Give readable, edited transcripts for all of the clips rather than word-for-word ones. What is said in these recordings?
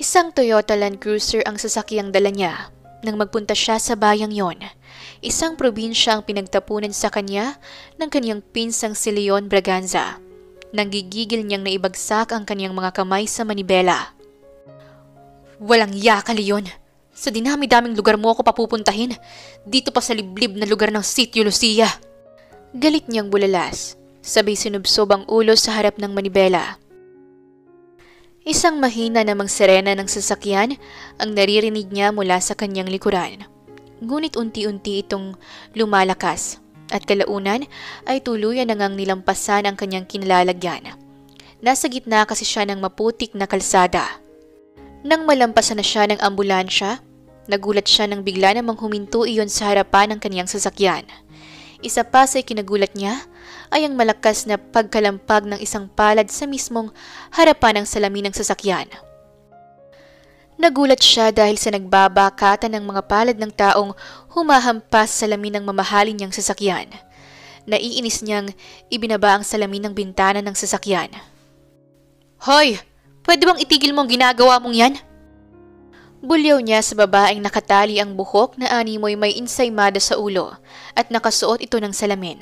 Isang Toyota Land Cruiser ang sasakyang dala niya nang magpunta siya sa bayang yon. Isang probinsya ang pinagtapunan sa kanya ng kanyang pinsang si Leon Braganza. Nanggigigil niyang naibagsak ang kanyang mga kamay sa manibela. Walang iya ka, Leon. Sa dinami-daming lugar mo ako papupuntahin. Dito pa sa liblib na lugar ng Sitio Lucia. Galit niyang bulalas. Sabay sinubsob ang ulo sa harap ng manibela. Isang mahina namang sirena ng sasakyan ang naririnig niya mula sa kanyang likuran. Ngunit unti-unti itong lumalakas at kalaunan ay tuluyan na ngang nilampasan ang kanyang kinalalagyan. Nasa gitna kasi siya ng maputik na kalsada. Nang malampasan na siya ng ambulansya, nagulat siya nang bigla namang huminto iyon sa harapan ng kanyang sasakyan. Isa pa sa kinagulat niya ay ang malakas na pagkalampag ng isang palad sa mismong harapan ng salamin ng sasakyan. Nagulat siya dahil sa nagbabakatan ng mga palad ng taong humahampas sa salamin ng mamahalin niyang sasakyan. Naiinis niyang ibinaba ang salamin ng bintana ng sasakyan. Hoy! Pwede bang itigil mo ang ginagawa mong yan? Bulyaw niya sa babaeng nakatali ang buhok na animoy may insaymada sa ulo at nakasuot ito ng salamin.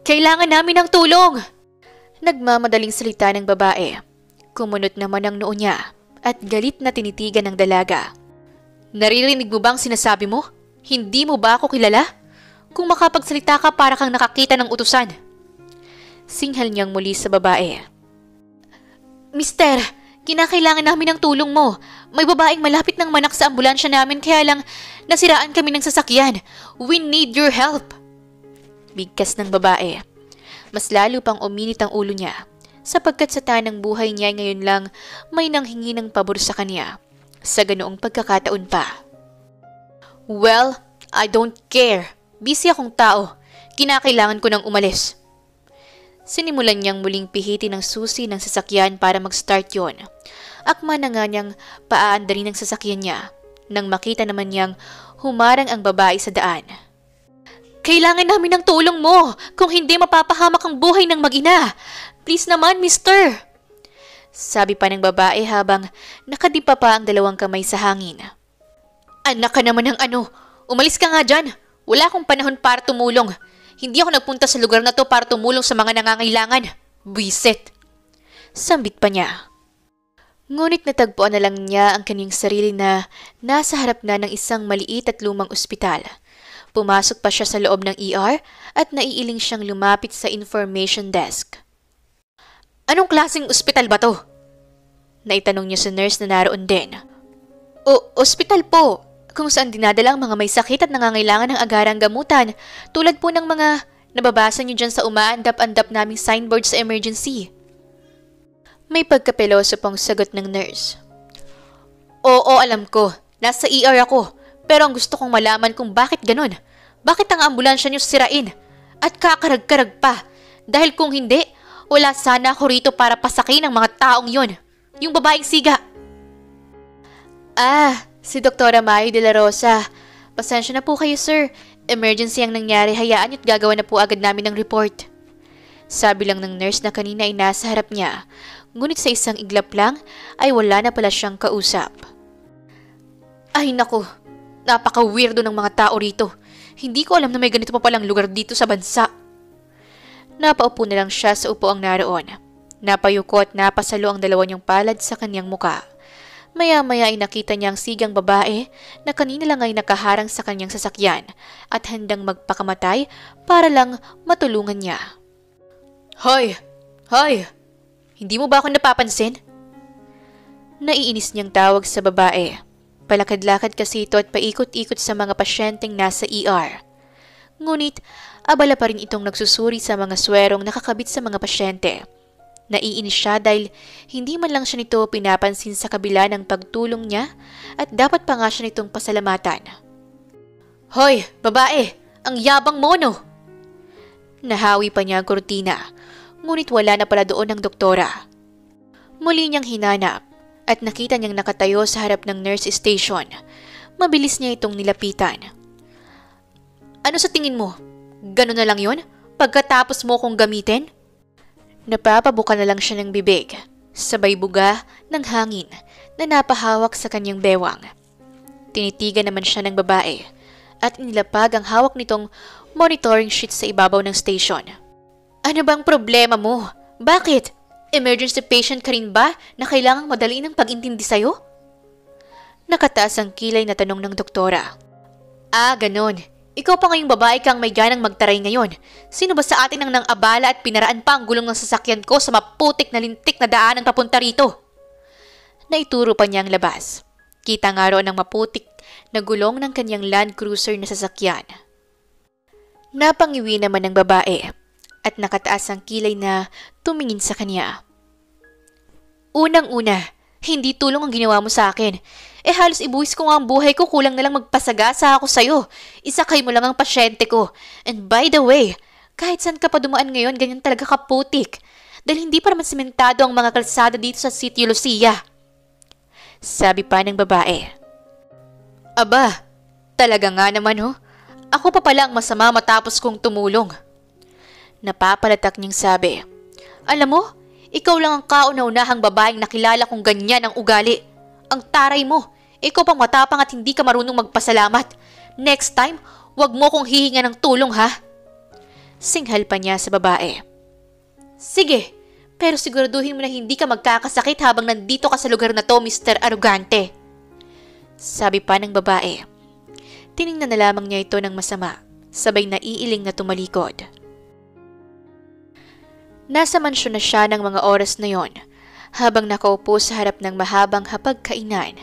Kailangan namin ng tulong! Nagmamadaling salita ng babae. Kumunot naman ang noo niya at galit na tinitigan ng dalaga. Naririnig mo ba ang sinasabi mo? Hindi mo ba ako kilala? Kung makapagsalita ka para kang nakakita ng utusan. Singhal niyang muli sa babae. Mister, kinakailangan namin ng tulong mo. May babaeng malapit ng manak sa ambulansya namin kaya lang nasiraan kami ng sasakyan. We need your help. Bigkas ng babae. Mas lalo pang uminit ang ulo niya sapagkat sa tanang buhay niya ngayon lang may nanghingi ng pabor sa kanya. Sa ganoong pagkakataon pa. Well, I don't care. Busy akong tao. Kinakailangan ko nang umalis. Sinimulan niyang muling pihitin ang susi ng sasakyan para mag-start yon. Akma na nga niyang paaandarin ng sasakyan niya nang makita naman niyang humarang ang babae sa daan. Kailangan namin ng tulong mo. Kung hindi mapapahamak ang buhay ng mag-ina. Please naman, mister. Sabi pa ng babae habang nakadipa pa ang dalawang kamay sa hangin. Anak ka naman ng ano. Umalis ka nga dyan. Wala akong panahon para tumulong. Hindi ako nagpunta sa lugar na to para tumulong sa mga nangangailangan. Buisit. Sambit pa niya. Ngunit natagpuan na lang niya ang kanyang sarili na nasa harap na ng isang maliit at lumang ospital. Pumasok pa siya sa loob ng ER at naiiling siyang lumapit sa information desk. Anong klaseng ospital ba to? Naitanong niya sa nurse na naroon din. Ospital po. Kung saan dinadala ang mga may sakit at nangangailangan ng agarang gamutan tulad po ng mga nababasa niyo dyan sa umaandap-andap naming signboard sa emergency. May pagkapeloso pang sagot ng nurse. Oo, alam ko. Nasa ER ako. Pero ang gusto kong malaman kung bakit ganun. Bakit ang ambulansya niyo sirain? At kakarag-karag pa. Dahil kung hindi, wala sana ako rito para pasakin ang mga taong yon. Yung babaeng siga. Si Dr. Mayo de la Rosa. Pasensya na po kayo, sir. Emergency ang nangyari. Hayaan niyo't gagawa na po agad namin ng report. Sabi lang ng nurse na kanina ay nasa harap niya. Ngunit sa isang iglap lang ay wala na pala siyang kausap. Ay naku, napaka-weirdo ng mga tao rito. Hindi ko alam na may ganito pa palang lugar dito sa bansa. Napaupo na lang siya sa upuang naroon. Napayuko at napasalo ang dalawa niyang palad sa kanyang muka. Maya-maya ay nakita niya ang sigang babae na kanina lang ay nakaharang sa kanyang sasakyan at handang magpakamatay para lang matulungan niya. Hoy! Hoy! Hindi mo ba ako napapansin? Naiinis niyang tawag sa babae. Palakad-lakad kasi ito at paikot-ikot sa mga pasyenteng nasa ER. Ngunit, abala pa rin itong nagsusuri sa mga swerong nakakabit sa mga pasyente. Naiinis siya dahil hindi man lang siya nito pinapansin sa kabila ng pagtulong niya at dapat pa nga siya nitong pasalamatan. Hoy, babae! Ang yabang mo, no? Nahawi pa niya ang kurtina, ngunit wala na pala doon ang doktora. Muli niyang hinanap at nakita niyang nakatayo sa harap ng nurse station. Mabilis niya itong nilapitan. Ano sa tingin mo? Ganun na lang yun? Pagkatapos mo kong gamitin? Napapabuka na lang siya ng bibig. sabay buga ng hangin na napahawak sa kanyang bewang. Tinitigan naman siya ng babae at inilapag ang hawak nitong monitoring sheet sa ibabaw ng station. Ano bang problema mo? Bakit? Emergency patient ka rin ba na kailangang madali ng pag-intindi sa'yo? Nakataas ang kilay na tanong ng doktora. Ah, ganon. Ikaw pa ngayong babae kang may ganang magtaray ngayon. Sino ba sa atin ang nang abala at pinaraan pa ang gulong ng sasakyan ko sa maputik na lintik na daanan papunta rito? Naituro pa niya ang labas. Kita nga roon ang maputik na gulong ng kanyang Land Cruiser na sasakyan. Napangiwi naman ng babae at nakataas ang kilay na tumingin sa kanya. Unang-una, hindi tulong ang ginawa mo sa akin. Halos ibuwis ko nga ang buhay ko, kulang na lang magpasagasa ako sa'yo. Isakay mo lang ang pasyente ko. And by the way, kahit saan ka pa dumaan ngayon, ganyan talaga kaputik. Dahil hindi pa naman sementado ang mga kalsada dito sa Sitio Lucia. Sabi pa ng babae. Aba, talaga nga naman ho. Ako pa pala ang masama matapos kong tumulong. Napapalatak niyang sabi. Alam mo, ikaw lang ang kauna-unahang babaeng nakilala kong ganyan ang ugali. Ang taray mo, ikaw pang matapang at hindi ka marunong magpasalamat. Next time, wag mo kong hihinga ng tulong ha. Singhal pa niya sa babae. Sige, pero siguraduhin mo na hindi ka magkakasakit habang nandito ka sa lugar na to, Mr. Arrogante. Sabi pa ng babae. Tiningnan na lamang niya ito ng masama, sabay naiiling na tumalikod. Nasa mansyon na siya ng mga oras na yon. Habang nakaupo sa harap ng mahabang hapagkainan,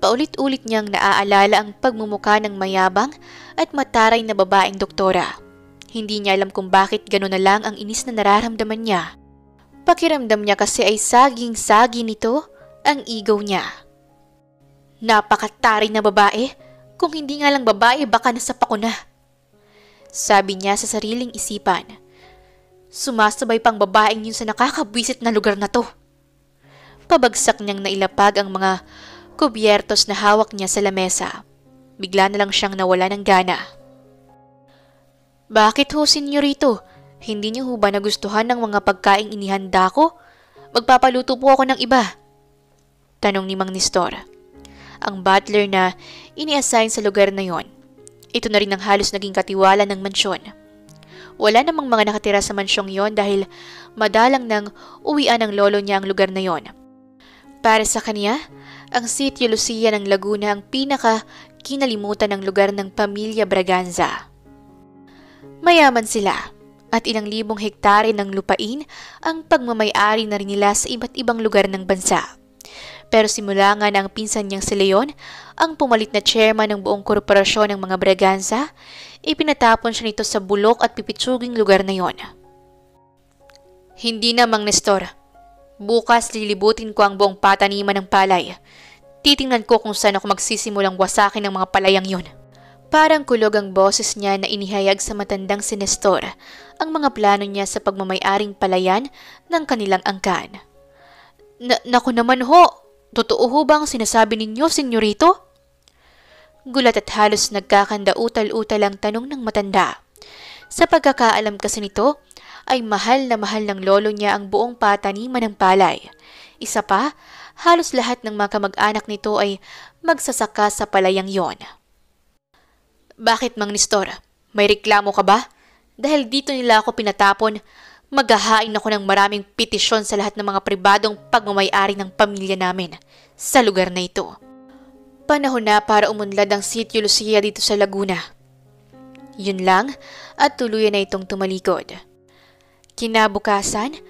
paulit-ulit niyang naaalala ang pagmumukha ng mayabang at mataray na babaeng doktora. Hindi niya alam kung bakit gano'n na lang ang inis na nararamdaman niya. Pakiramdam niya kasi ay saging-sagi nito ang ego niya. Napakataray na babae. Kung hindi nga lang babae, baka nasa pako na. Sabi niya sa sariling isipan. Sumasabay pang babaeng yun sa nakakabwisit na lugar na to. Pabagsak niyang nailapag ang mga kubyertos na hawak niya sa lamesa. Bigla na lang siyang nawala ng gana. Bakit ho, senyorito? Hindi niyo ho ba nagustuhan ng mga pagkaing inihanda ko? Magpapaluto po ako ng iba. Tanong ni Mang Nestor. Ang butler na ini-assign sa lugar na yon. Ito na rin ang halos naging katiwala ng mansyon. Wala namang mga nakatira sa mansyong yon dahil madalang nang uwian ng lolo niya ang lugar na yon. Para sa kanya, ang Sitio Lucia ng Laguna ang pinaka-kinalimutan ng lugar ng pamilya Braganza. Mayaman sila at ilang libong hektare ng lupain ang pagmamay-ari na rin nila sa iba't ibang lugar ng bansa. Pero simula nga na ang pinsan niyang si Leon, ang pumalit na chairman ng buong korporasyon ng mga Braganza, ipinatapon siya nito sa bulok at pipitsuging lugar na yon. Hindi na, Mang Nestor. Bukas lilibutin ko ang buong pataniman ng palay. Titingnan ko kung saan ako magsisimulang wasakin ng mga palayang yon. Parang kulog ang boses niya na inihayag sa matandang si Nestor ang mga plano niya sa pagmamay-aring palayan ng kanilang angkan. Naku naman ho, totoo ho ba ang sinasabi ninyo, senyorito? Gulat at halos nagkakanda-utal-utal ang tanong ng matanda. Sa pagkakaalam kasi nito, ay mahal ng lolo niya ang buong pataniman ng palay. Isa pa, halos lahat ng mga kamag-anak nito ay magsasaka sa palayang yon. Bakit, Mang Nestor? May reklamo ka ba? Dahil dito nila ako pinatapon, maghahain ako ng maraming petisyon sa lahat ng mga pribadong pagmamay-ari ng pamilya namin sa lugar na ito. Panahon na para umunlad ang Sitio Lucia dito sa Laguna. Yun lang at tuluyan na itong tumalikod. Kinabukasan,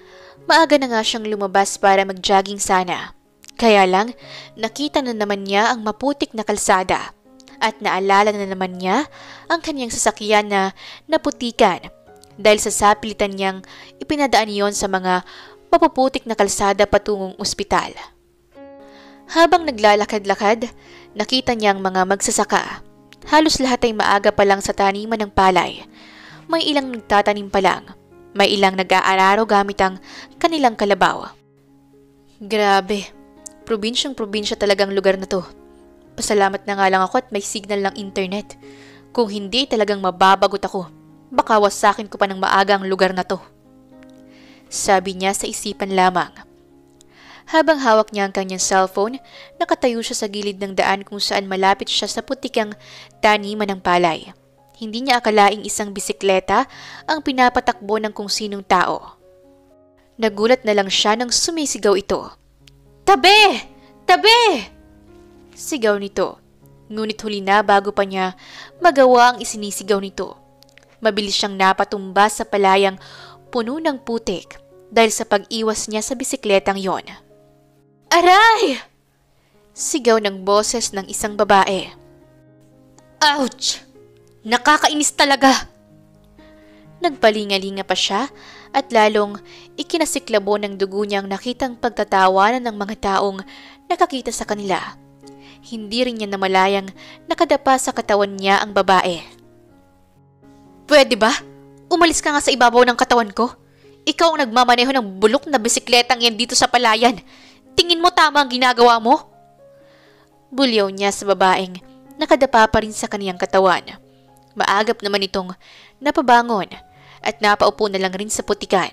maaga na nga siyang lumabas para mag-jogging sana. Kaya lang, nakita na naman niya ang maputik na kalsada at naalala na naman niya ang kanyang sasakyan na naputikan dahil sa sapilitan niyang ipinadaan yon sa mga mapuputik na kalsada patungong ospital. Habang naglalakad-lakad, nakita niya ang mga magsasaka. Halos lahat ay maaga pa lang sa taniman ng palay. May ilang nagtatanim pa lang. May ilang nag-aararo gamit ang kanilang kalabaw. Grabe, probinsyang-probinsya talagang lugar na to. Pasalamat na nga lang ako at may signal ng internet. Kung hindi talagang mababagot ako, baka wasakin ko pa ng maaga ang lugar na to. Sabi niya sa isipan lamang. Habang hawak niya ang kanyang cellphone, nakatayo siya sa gilid ng daan kung saan malapit siya sa putikang taniman ng palay. Hindi niya akalaing isang bisikleta ang pinapatakbo ng kung sinong tao. Nagulat na lang siya nang sumisigaw ito. "Tabi! Tabi!" Sigaw nito. Ngunit huli na bago pa niya magawa ang isinisigaw nito. Mabilis siyang napatumba sa palayang puno ng putik dahil sa pag-iwas niya sa bisikletang yon. "Aray!" Sigaw ng boses ng isang babae. "Ouch! Nakakainis talaga!" Nagpalingalinga pa siya at lalong ikinasiklabo ng dugo niyang nakitang pagtatawanan ng mga taong nakakita sa kanila. Hindi rin niya namalayang nakadapa sa katawan niya ang babae. "Pwede ba? Umalis ka nga sa ibabaw ng katawan ko. Ikaw ang nagmamaneho ng bulok na bisikletang yan dito sa palayan. Tingin mo tama ang ginagawa mo?" Bulyaw niya sa babaeng nakadapa pa rin sa kaniyang katawan. Maagap naman itong napabangon at napaupo na lang rin sa putikan.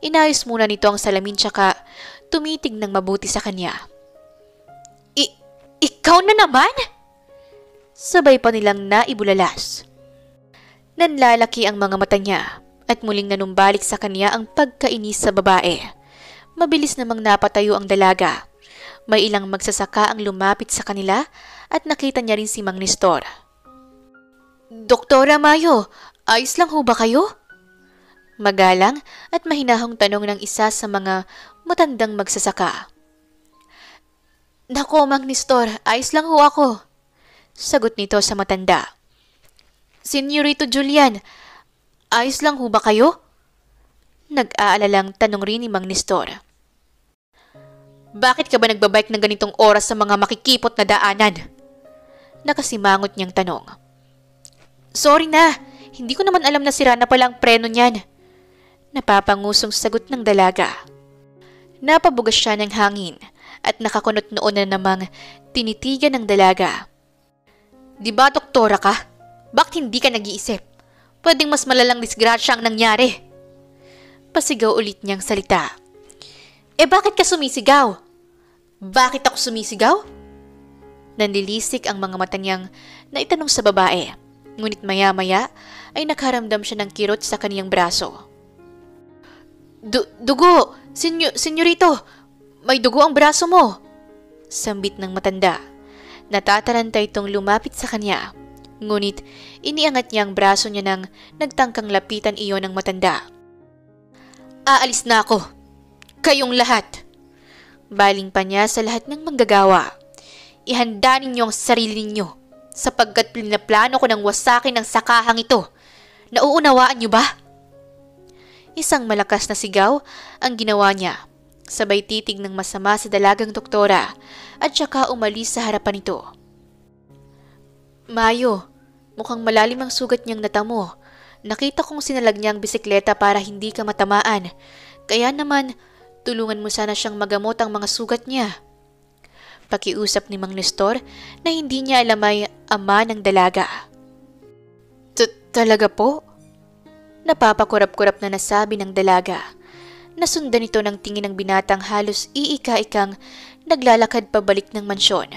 Inayos muna nito ang salamin tsaka tumitig ng mabuti sa kanya. Ikaw na naman?" Sabay pa nilang naibulalas. Nanlalaki ang mga mata niya at muling nanumbalik sa kanya ang pagkainis sa babae. Mabilis namang napatayo ang dalaga. May ilang magsasaka ang lumapit sa kanila at nakita niya rin si Mang Nestor. "Doktora Mayo, ayos lang ho ba kayo?" Magalang at mahinahong tanong ng isa sa mga matandang magsasaka. "Nako, Mang Nestor, ayos lang ho ako," sagot nito sa matanda. "Senyorito Julian, ayos lang ho ba kayo?" Nag-aalalang tanong rin ni Mang Nestor. "Bakit ka ba nagbabike ng ganitong oras sa mga makikipot na daanan?" Nakasimangot niyang tanong. "Sorry na, hindi ko naman alam na sira na pala ang preno niyan." Napapangusong sagot ng dalaga. Napabugas siya ng hangin at nakakunot noon na namang tinitigan ng dalaga. "Di ba doktora ka? Bakit hindi ka nag-iisip? Pwedeng mas malalang disgrasya ang nangyari." Pasigaw ulit niyang salita. Bakit ka sumisigaw?" "Bakit ako sumisigaw?" Nanlilisik ang mga mata niyang naitanong sa babae. Ngunit maya-maya ay nakaramdam siya ng kirot sa kaniyang braso. Dugo! Senyorito! May dugo ang braso mo!" Sambit ng matanda. Natataranta itong lumapit sa kanya. Ngunit iniangat niya ang braso niya nang nagtangkang lapitan iyon ng matanda. "Aalis na ako! Kayong lahat!" Baling pa niya sa lahat ng manggagawa. "Ihanda ninyo ang sarili ninyo sapagkat plano ko ng wasakin ng sakahang ito. Nauunawaan niyo ba?" Isang malakas na sigaw ang ginawa niya. Sabay titig ng masama sa dalagang doktora at saka umalis sa harapan nito. "Mayo, mukhang malalim ang sugat niyang natamo. Nakita kong sinalag niya ang bisikleta para hindi ka matamaan. Kaya naman, tulungan mo sana siyang magamot ang mga sugat niya." Pakiusap ni Mang Nestor na hindi niya alam ay ama ng dalaga. Talaga po?" Napapakurap-kurap na nasabi ng dalaga. Nasundan ito ng tingin ng binatang halos iika-ikang naglalakad pabalik ng mansyon.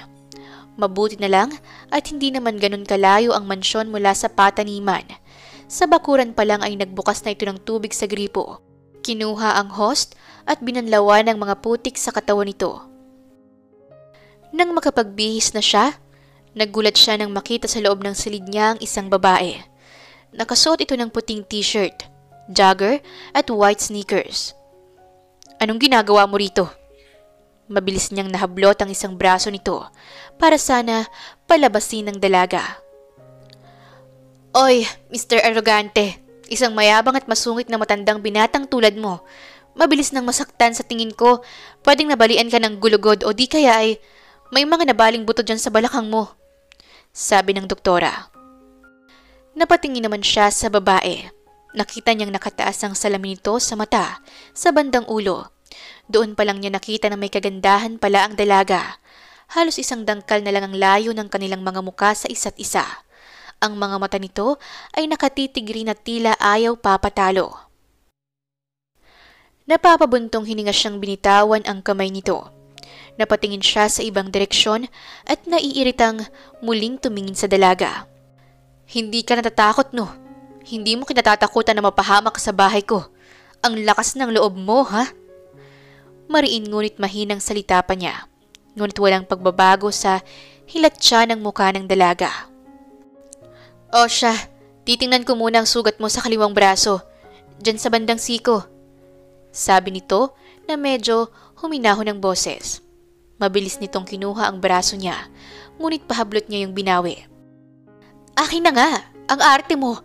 Mabuti na lang at hindi naman ganun kalayo ang mansyon mula sa pataniman. Sa bakuran pa lang ay nagbukas na ito ng tubig sa gripo. Kinuha ang host at binanlawan ng mga putik sa katawan nito. Nang makapagbihis na siya, nagulat siya nang makita sa loob ng silid niya ang isang babae. Nakasuot ito ng puting t-shirt, jogger at white sneakers. "Anong ginagawa mo rito?" Mabilis niyang nahablot ang isang braso nito para sana palabasin ng dalaga. "Oy, Mr. Arrogante, isang mayabang at masungit na matandang binatang tulad mo. Mabilis nang masaktan sa tingin ko, pwedeng nabalian ka ng gulugod o di kaya ay may mga nabaling buto dyan sa balakang mo," sabi ng doktora. Napatingin naman siya sa babae. Nakita niyang nakataas ang salamin nito sa mata, sa bandang ulo. Doon pa lang niya nakita na may kagandahan pala ang dalaga. Halos isang dangkal na lang ang layo ng kanilang mga muka sa isa't isa. Ang mga mata nito ay nakatitig rin at tila ayaw papatalo. Napapabuntong hininga siyang binitawan ang kamay nito. Napatingin siya sa ibang direksyon at naiiritang muling tumingin sa dalaga. Hindi ka natatakot, no? Hindi mo kinatatakutan na mapahamak sa bahay ko. Ang lakas ng loob mo, ha? Mariin ngunit mahinang salita pa niya. Ngunit walang pagbabago sa hilatsa ng mukha ng dalaga. O siya, titingnan ko muna ang sugat mo sa kaliwang braso. Diyan sa bandang siko. Sabi nito na medyo huminahon ng boses. Mabilis nitong kinuha ang braso niya, ngunit pahablot niya yung binawi. Akin na nga, ang arte mo.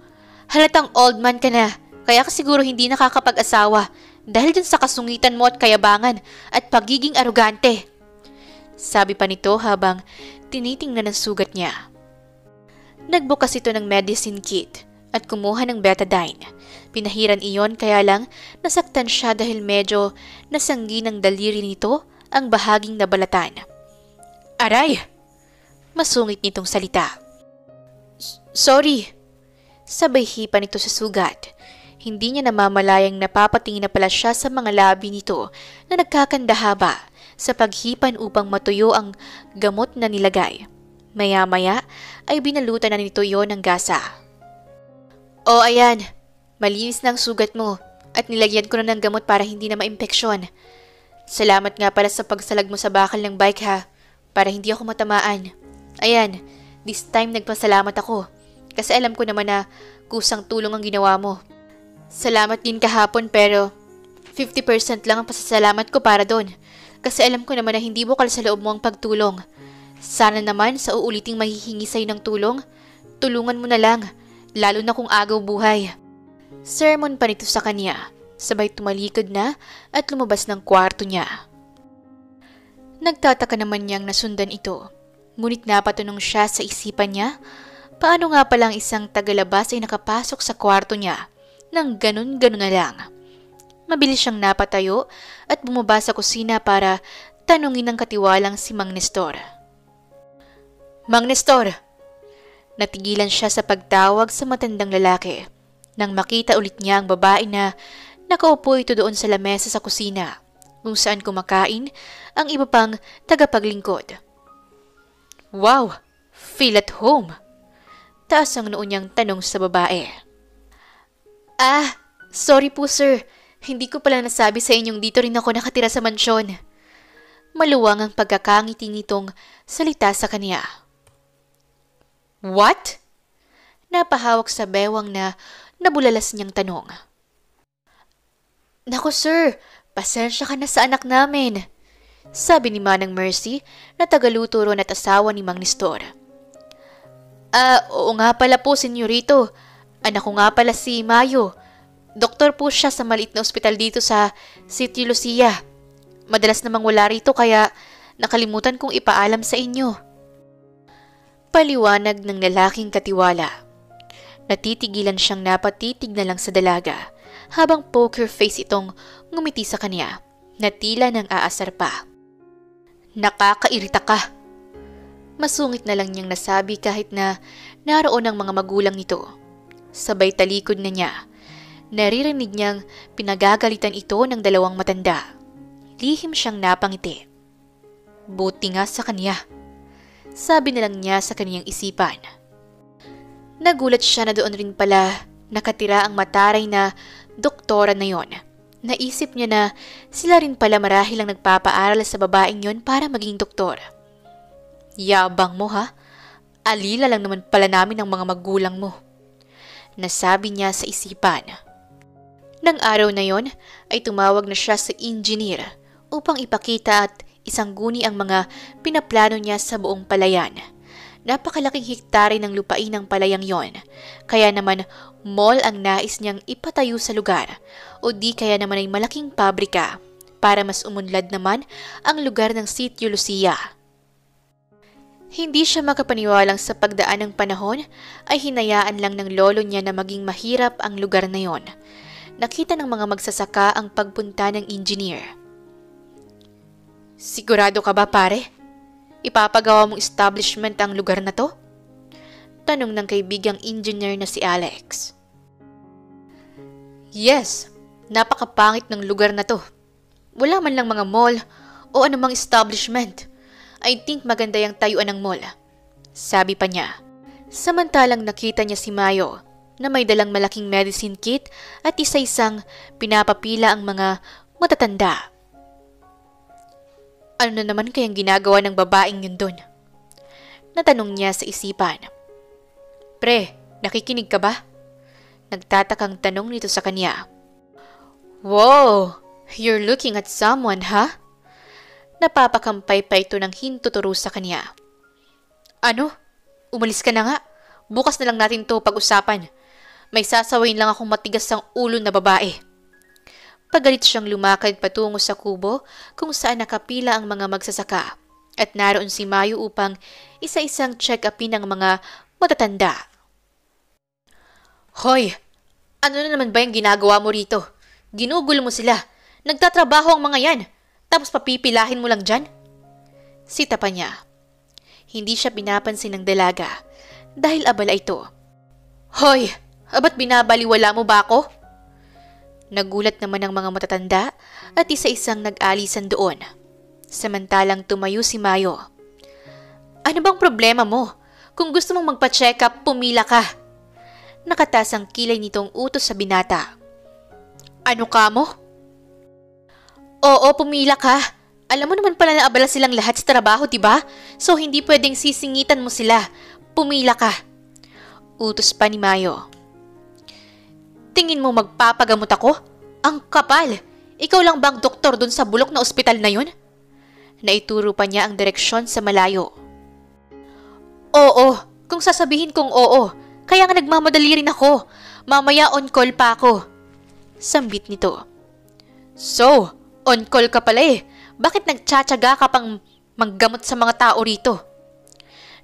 Halatang old man ka na, kaya ka siguro hindi nakakapag-asawa dahil dyan sa kasungitan mo at kayabangan at pagiging arugante. Sabi pa nito habang tinitingnan ang sugat niya. Nagbukas ito ng medicine kit at kumuha ng betadine. Pinahiran iyon kaya lang nasaktan siya dahil medyo nasanggi ng daliri nito ang bahaging nabalatan. Aray! Masungit nitong salita. Sorry! Sabay hipa nito sa sugat. Hindi niya namamalayang napapatingin na pala siya sa mga labi nito na nagkakandahaba sa paghipan upang matuyo ang gamot na nilagay. Maya-maya ay binalutan na nito yon ng gasa. O ayan, malinis na ang sugat mo at nilagyan ko na ng gamot para hindi na maimpeksyon. Salamat nga pala sa pagsalag mo sa bakal ng bike ha, para hindi ako matamaan. Ayan, this time nagpasalamat ako kasi alam ko naman na kusang tulong ang ginawa mo. Salamat din kahapon pero 50% lang ang pasasalamat ko para doon kasi alam ko naman na hindi bukal sa loob mo ang pagtulong. Sana naman sa uuliting mahihingi sa'yo ng tulong, tulungan mo na lang, lalo na kung agaw buhay. Sermon pa nito sa kanya, sabay tumalikod na at lumabas ng kwarto niya. Nagtataka naman niyang nasundan ito, ngunit napatunong siya sa isipan niya, paano nga palang isang tagalabas ay nakapasok sa kwarto niya nang ganun-ganun na lang. Mabilis siyang napatayo at bumaba sa kusina para tanungin ng katiwalang si Mang Nestor. Mang Nestor! Natigilan siya sa pagtawag sa matandang lalaki nang makita ulit niya ang babae na nakaupo ito doon sa lamesa sa kusina kung saan kumakain ang iba pang tagapaglingkod. Wow! Feel at home! Taas ang noo niyang tanong sa babae. Ah, sorry po sir. Hindi ko pala nasabi sa inyong dito rin ako nakatira sa mansyon. Maluwang ang pagkakangiti nitong salita sa kanya. What? Napahawak sa bewang na nabulalas niyang tanong. Naku sir, pasensya ka na sa anak namin. Sabi ni Manang Mercy na tagaluto ron at asawa ni Mang Nestor. Oo nga pala po senyorito. Anak ko nga pala si Mayo. Doktor po siya sa maliit na ospital dito sa Sitio Lucia. Madalas namang wala rito kaya nakalimutan kong ipaalam sa inyo. Paliwanag ng lalaking katiwala. Natitigilan siyang napatitig na lang sa dalaga habang poker face itong ngumiti sa kanya na tila nang aasar pa. Nakakairita ka. Masungit na lang niyang nasabi kahit na naroon ang mga magulang nito. Sabay talikod na niya. Naririnig niyang pinagagalitan ito ng dalawang matanda. Lihim siyang napangiti. Buti nga sa kanya. Sabi na lang niya sa kaniyang isipan. Nagulat siya na doon rin pala nakatira ang mataray na doktora na yon. Naisip niya na sila rin pala marahil ang nagpapaaral sa babaeng yon para maging doktor. Yabang mo ha? Alila lang naman pala namin ang mga magulang mo. Nasabi niya sa isipan. Nang araw na yon ay tumawag na siya sa engineer upang ipakita at isang guni ang mga pinaplano niya sa buong palayan. Napakalaking hektare ng lupain ng palayang yon, kaya naman mall ang nais niyang ipatayo sa lugar o di kaya naman ay malaking pabrika para mas umunlad naman ang lugar ng Sitio Lucia. Hindi siya makapaniwalang sa pagdaan ng panahon ay hinayaan lang ng lolo niya na maging mahirap ang lugar na yon. Nakita ng mga magsasaka ang pagpunta ng engineer. Sigurado ka ba pare? Ipapagawa mong establishment ang lugar na to? Tanong ng kaibigang engineer na si Alex. Yes, Napakapangit ng lugar na to. Wala man lang mga mall o anumang establishment. I think maganda yung tayuan ng mall. Sabi pa niya. Samantalang nakita niya si Mayo na may dalang malaking medicine kit at isa-isang pinapapila ang mga matatanda. Ano na naman kayang ginagawa ng babaeng yun dun? Natanong niya sa isipan. Pre, nakikinig ka ba? Nagtatakang tanong nito sa kanya. Wow, you're looking at someone, ha? Napapakampay pa ito ng hintuturo sa kanya. Ano? Umalis ka na nga. Bukas na lang natin to pag-usapan. May sasawayin lang akong matigas ang ulo na babae. Pagalit siyang lumakad patungo sa kubo kung saan nakapila ang mga magsasaka at naroon si Mayo upang isa-isang check-upin ang mga matatanda. Hoy! Ano na naman ba yung ginagawa mo rito? Ginugulo mo sila. Nagtatrabaho ang mga yan. Tapos papipilahin mo lang dyan? Sita pa niya. Hindi siya pinapansin ng dalaga dahil abala ito. Hoy! Aba't binabaliwala mo ba ako? Nagulat naman ang mga matatanda at isa-isang nag-alisan doon. Samantalang tumayo si Mayo. Ano bang problema mo? Kung gusto mong magpa-check up, pumila ka. Nakataas ang kilay nitong utos sa binata. Ano ka mo? Oo, pumila ka. Alam mo naman pala na abala silang lahat sa trabaho, diba? So hindi pwedeng sisingitan mo sila. Pumila ka. Utos pa ni Mayo. Tingin mo magpapagamot ako? Ang kapal! Ikaw lang bang doktor dun sa bulok na ospital na yun? Naituro pa niya ang direksyon sa malayo. Oo, kung sasabihin kong oo, kaya nga nagmamadali rin ako. Mamaya on call pa ako. Sambit nito. So, on call ka pala eh. Bakit nagtsatsaga ka pang manggamot sa mga tao rito?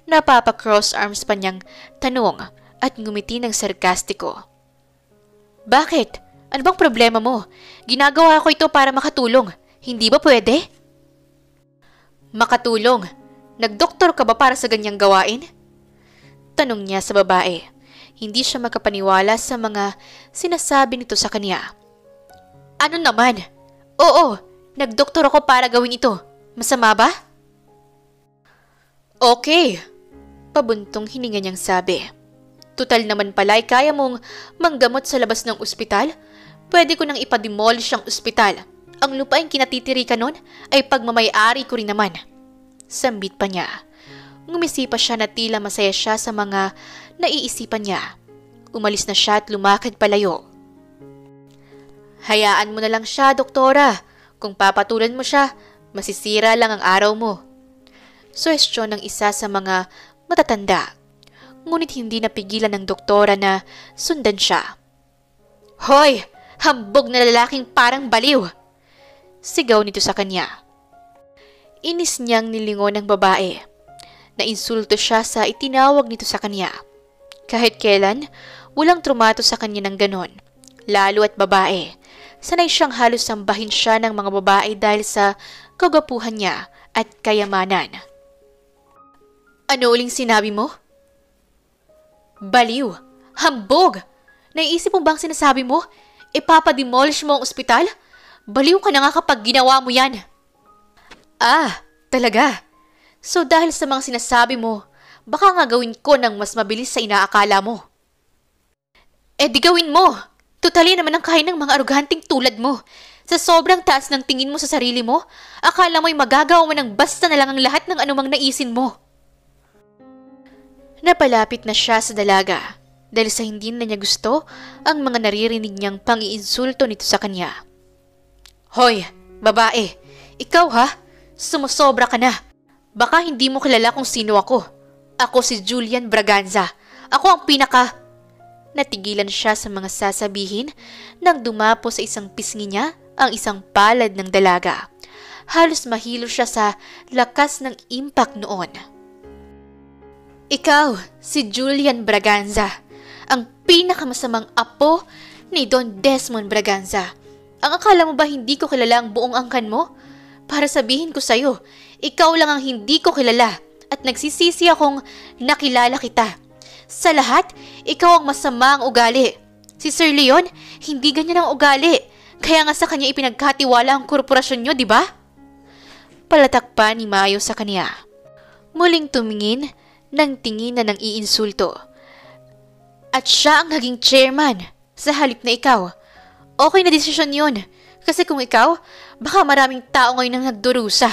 Napapa-cross arms pa niyang tanong at ngumiti ng sarkastiko. Bakit? Ano bang problema mo? Ginagawa ko ito para makatulong. Hindi ba pwede? Makatulong? Nagdoktor ka ba para sa ganyang gawain? Tanong niya sa babae. Hindi siya makapaniwala sa mga sinasabi nito sa kanya. Ano naman? Oo, nagdoktor ako para gawin ito. Masama ba? Okay. Pabuntong hininga niyang sabi. Tutal naman pala ay kaya mong manggamot sa labas ng ospital? Pwede ko nang ipademolish ang ospital. Ang lupaing kinatitirikan nun ay pagmamayari ko rin naman. Sambit pa niya. Ngumisi pa siya na tila masaya siya sa mga naiisipan niya. Umalis na siya at lumakad palayo. Hayaan mo na lang siya, doktora. Kung papatulan mo siya, masisira lang ang araw mo. Suwestyon ng isa sa mga matatanda. Ngunit hindi napigilan ng doktora na sundan siya. Hoy! Hambog na lalaking parang baliw! Sigaw nito sa kanya. Inis niyang nilingon ng babae. Nainsulto siya sa itinawag nito sa kanya. Kahit kailan, walang trumato sa kanya ng ganon. Lalo at babae. Sanay siyang halos sambahin siya ng mga babae dahil sa kagapuhan niya at kayamanan. Ano uling sinabi mo? Baliw! Hambog! Naiisip mo bang sinasabi mo? Ipapademolish mo ang ospital? Baliw ka na nga kapag ginawa mo yan. Ah, talaga? So dahil sa mga sinasabi mo, baka nga gawin ko ng mas mabilis sa inaakala mo. Eh di gawin mo! Tutali naman ang kaya ng mga aruganting tulad mo. Sa sobrang taas ng tingin mo sa sarili mo, akala mo'y magagawa mo ng basta na lang ang lahat ng anumang naisin mo. Napalapit na siya sa dalaga dahil sa hindi na niya gusto ang mga naririnig niyang pang-iinsulto nito sa kanya. Hoy, babae, ikaw ha? Sumusobra ka na. Baka hindi mo kilala kung sino ako. Ako si Julian Braganza. Ako ang Natigilan siya sa mga sasabihin nang dumapo sa isang pisngi niya ang isang palad ng dalaga. Halos mahilo siya sa lakas ng impact noon. Ikaw, si Julian Braganza, ang pinakamasamang apo ni Don Desmond Braganza. Ang akala mo ba hindi ko kilala ang buong angkan mo? Para sabihin ko sa'yo, ikaw lang ang hindi ko kilala at nagsisisi akong nakilala kita. Sa lahat, ikaw ang masama ang ugali. Si Sir Leon, hindi ganyan ang ugali. Kaya nga sa kanya ipinagkatiwala ang korporasyon nyo, di ba? Palatak pa ni Mayo sa kanya. Muling tumingin ng tingin na ng iinsulto. At siya ang naging chairman sa halip na ikaw. Okay na desisyon yun. Kasi kung ikaw, baka maraming tao ngayon ang nagdurusa.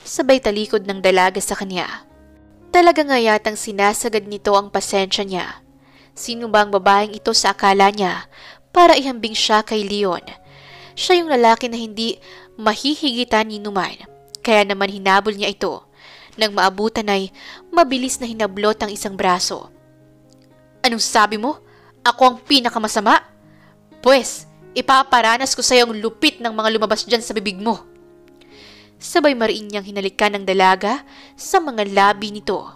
Sabay talikod ng dalaga sa kanya. Talaga nga yatang sinasagad nito ang pasensya niya. Sino ba ang babaeng ito sa akala niya para ihambing siya kay Leon? Siya yung lalaki na hindi mahihigitan ni Numan. Kaya naman hinabol niya ito. Nang maabutan ay mabilis na hinablot ang isang braso. Anong sabi mo? Ako ang pinakamasama? Pwes, ipaparanas ko sa iyo ang lupit ng mga lumabas dyan sa bibig mo. Sabay mariin niyang hinalikan ng dalaga sa mga labi nito.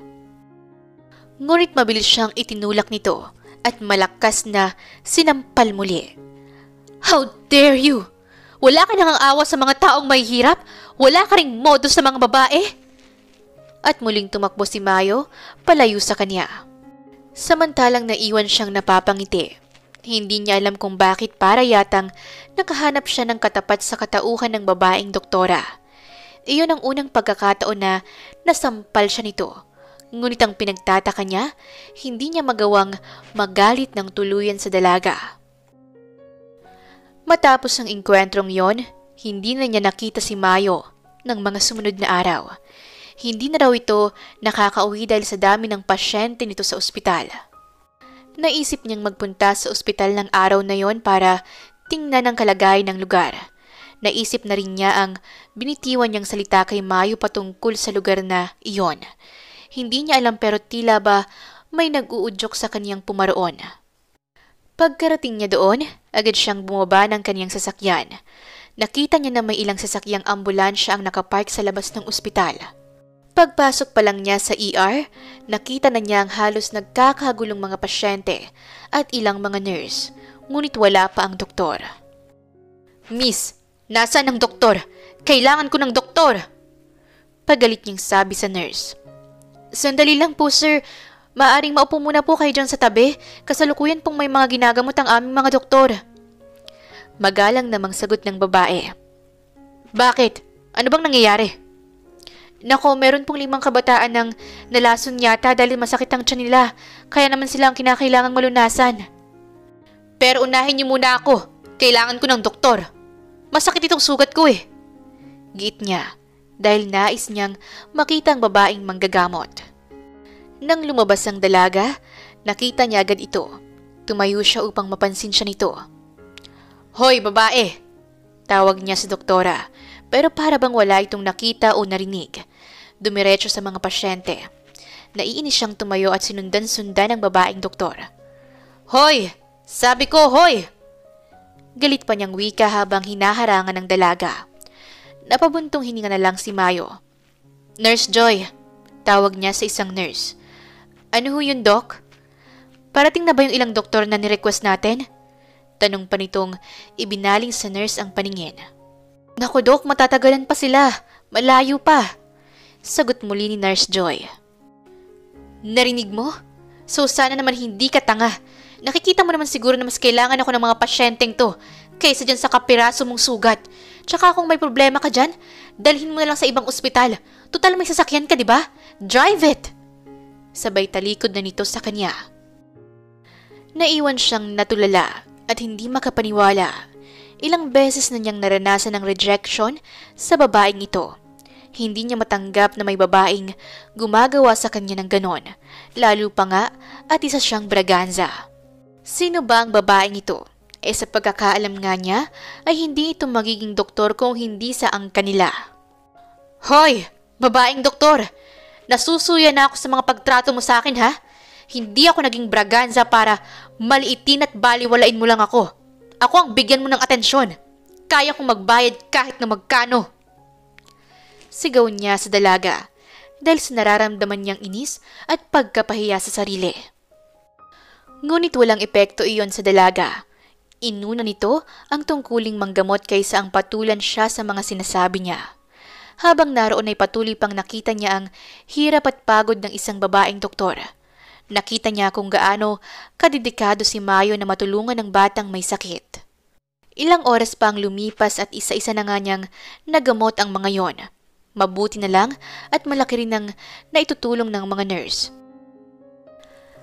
Ngunit mabilis siyang itinulak nito at malakas na sinampal muli. How dare you! Wala ka nang awa sa mga taong may hirap? Wala ka ring modo sa mga babae? At muling tumakbo si Mayo palayo sa kanya. Samantalang naiwan siyang napapangiti. Hindi niya alam kung bakit para yatang nakahanap siya ng katapat sa katauhan ng babaeng doktora. Iyon ang unang pagkakataon na nasampal siya nito. Ngunit ang pinagtataka niya, hindi niya magawang magalit ng tuluyan sa dalaga. Matapos ang engkwentrong yon, hindi na niya nakita si Mayo ng mga sumunod na araw. Hindi na raw ito nakakauwi dahil sa dami ng pasyente nito sa ospital. Naisip niyang magpunta sa ospital ng araw na yon para tingnan ang kalagayan ng lugar. Naisip na rin niya ang binitiwan niyang salita kay Mayo patungkol sa lugar na iyon. Hindi niya alam pero tila ba may nag-uudyok sa kaniyang pumaroon. Pagkarating niya doon, agad siyang bumaba ng kaniyang sasakyan. Nakita niya na may ilang sasakyang ambulansya ang nakapark sa labas ng ospital. Pagpasok pa lang niya sa ER, nakita na niya ang halos nagkakagulong mga pasyente at ilang mga nurse, ngunit wala pa ang doktor. Miss, nasaan ang doktor? Kailangan ko ng doktor! Pagalit niyang sabi sa nurse. Sandali lang po sir, maaring maupo muna po kayo dyan sa tabi, kasalukuyan pong may mga ginagamot ang aming mga doktor. Magalang namang sagot ng babae. Bakit? Ano bang nangyayari? Nako, meron pong 5 kabataan ng nalason yata dahil masakit ang tiyan nila, kaya naman sila ang kinakailangang malunasan. Pero unahin niyo muna ako, kailangan ko ng doktor. Masakit itong sugat ko eh. Giit niya, dahil nais niyang makita ang babaeng manggagamot. Nang lumabas ang dalaga, nakita niya agad ito. Tumayo siya upang mapansin siya nito. Hoy, babae! Tawag niya sa doktora, pero para bang wala itong nakita o narinig. Dumiretso sa mga pasyente. Naiinis siyang tumayo at sinundan-sundan ang babaeng doktor. Hoy! Sabi ko, hoy! Galit pa niyang wika habang hinaharangan ng dalaga. Napabuntong hininga na lang si Mayo. Nurse Joy, tawag niya sa isang nurse. Ano ho yun, Doc? Parating na ba yung ilang doktor na nirequest natin? Tanong pa nitong ibinaling sa nurse ang paningin. Naku, Doc, matatagalan pa sila. Malayo pa. Sagot muli ni Nurse Joy. Narinig mo? So sana naman hindi ka tanga. Nakikita mo naman siguro na mas kailangan ako ng mga pasyenteng to kaysa dyan sa kapiraso mong sugat. Tsaka kung may problema ka dyan, dalhin mo na lang sa ibang ospital. Total may sasakyan ka, di ba? Drive it! Sabay talikod na nito sa kanya. Naiwan siyang natulala at hindi makapaniwala. Ilang beses na niyang naranasan ang rejection sa babaeng ito. Hindi niya matanggap na may babaeng gumagawa sa kanya ng ganon, lalo pa nga at isa siyang braganza. Sino ba ang babaeng ito? Sa pagkakaalam nga niya ay hindi ito magiging doktor kung hindi sa ang kanila. Hoy! Babaeng doktor! Nasusuya na ako sa mga pagtrato mo sa akin, ha? Hindi ako naging braganza para maliitin at baliwalain mo lang ako. Ako ang bigyan mo ng atensyon. Kaya kong magbayad kahit na magkano. Sigaw niya sa dalaga dahil sa nararamdaman niyang inis at pagkapahiya sa sarili. Ngunit walang epekto iyon sa dalaga. Inuna nito ang tungkuling manggamot kaysa ang patulan siya sa mga sinasabi niya. Habang naroon ay patuloy pang nakita niya ang hirap at pagod ng isang babaeng doktor. Nakita niya kung gaano kadedikado si Mayo na matulungan ng batang may sakit. Ilang oras pa ang lumipas at isa-isa na nga niyang nagamot ang mga yon. Mabuti na lang at malaki rin ang naitutulong ng mga nurse.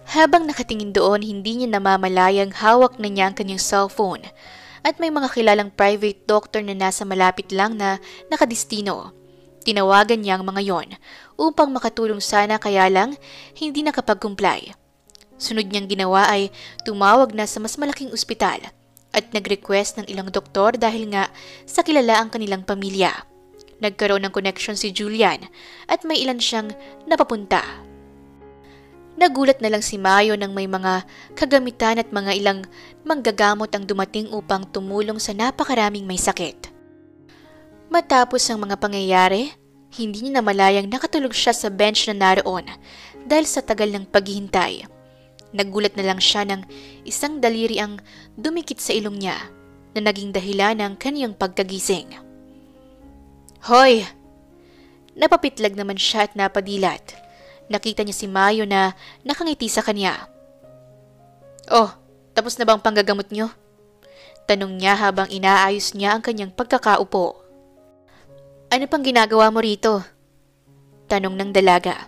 Habang nakatingin doon, hindi niya namamalayang hawak na niya ang kanyang cellphone at may mga kilalang private doctor na nasa malapit lang na nakadistino. Tinawagan niya ang mga yon upang makatulong sana, kaya lang hindi nakapag-comply. Sunod niyang ginawa ay tumawag na sa mas malaking ospital at nag-request ng ilang doktor dahil nga sa kilala ang kanilang pamilya. Nagkaroon ng connection si Julian at may ilan siyang napapunta. Nagulat na lang si Mayo nang may mga kagamitan at mga ilang manggagamot ang dumating upang tumulong sa napakaraming may sakit. Matapos ang mga pangyayari, hindi niya namalayang nakatulog siya sa bench na naroon dahil sa tagal ng paghihintay. Nagulat na lang siya nang isang daliri ang dumikit sa ilong niya na naging dahilan ng kaniyang pagkagising. Hoy! Napapitlag naman siya at napadilat. Nakita niya si Mayo na nakangiti sa kanya. Oh, tapos na bang panggagamot niyo? Tanong niya habang inaayos niya ang kanyang pagkakaupo. Ano pang ginagawa mo rito? Tanong ng dalaga.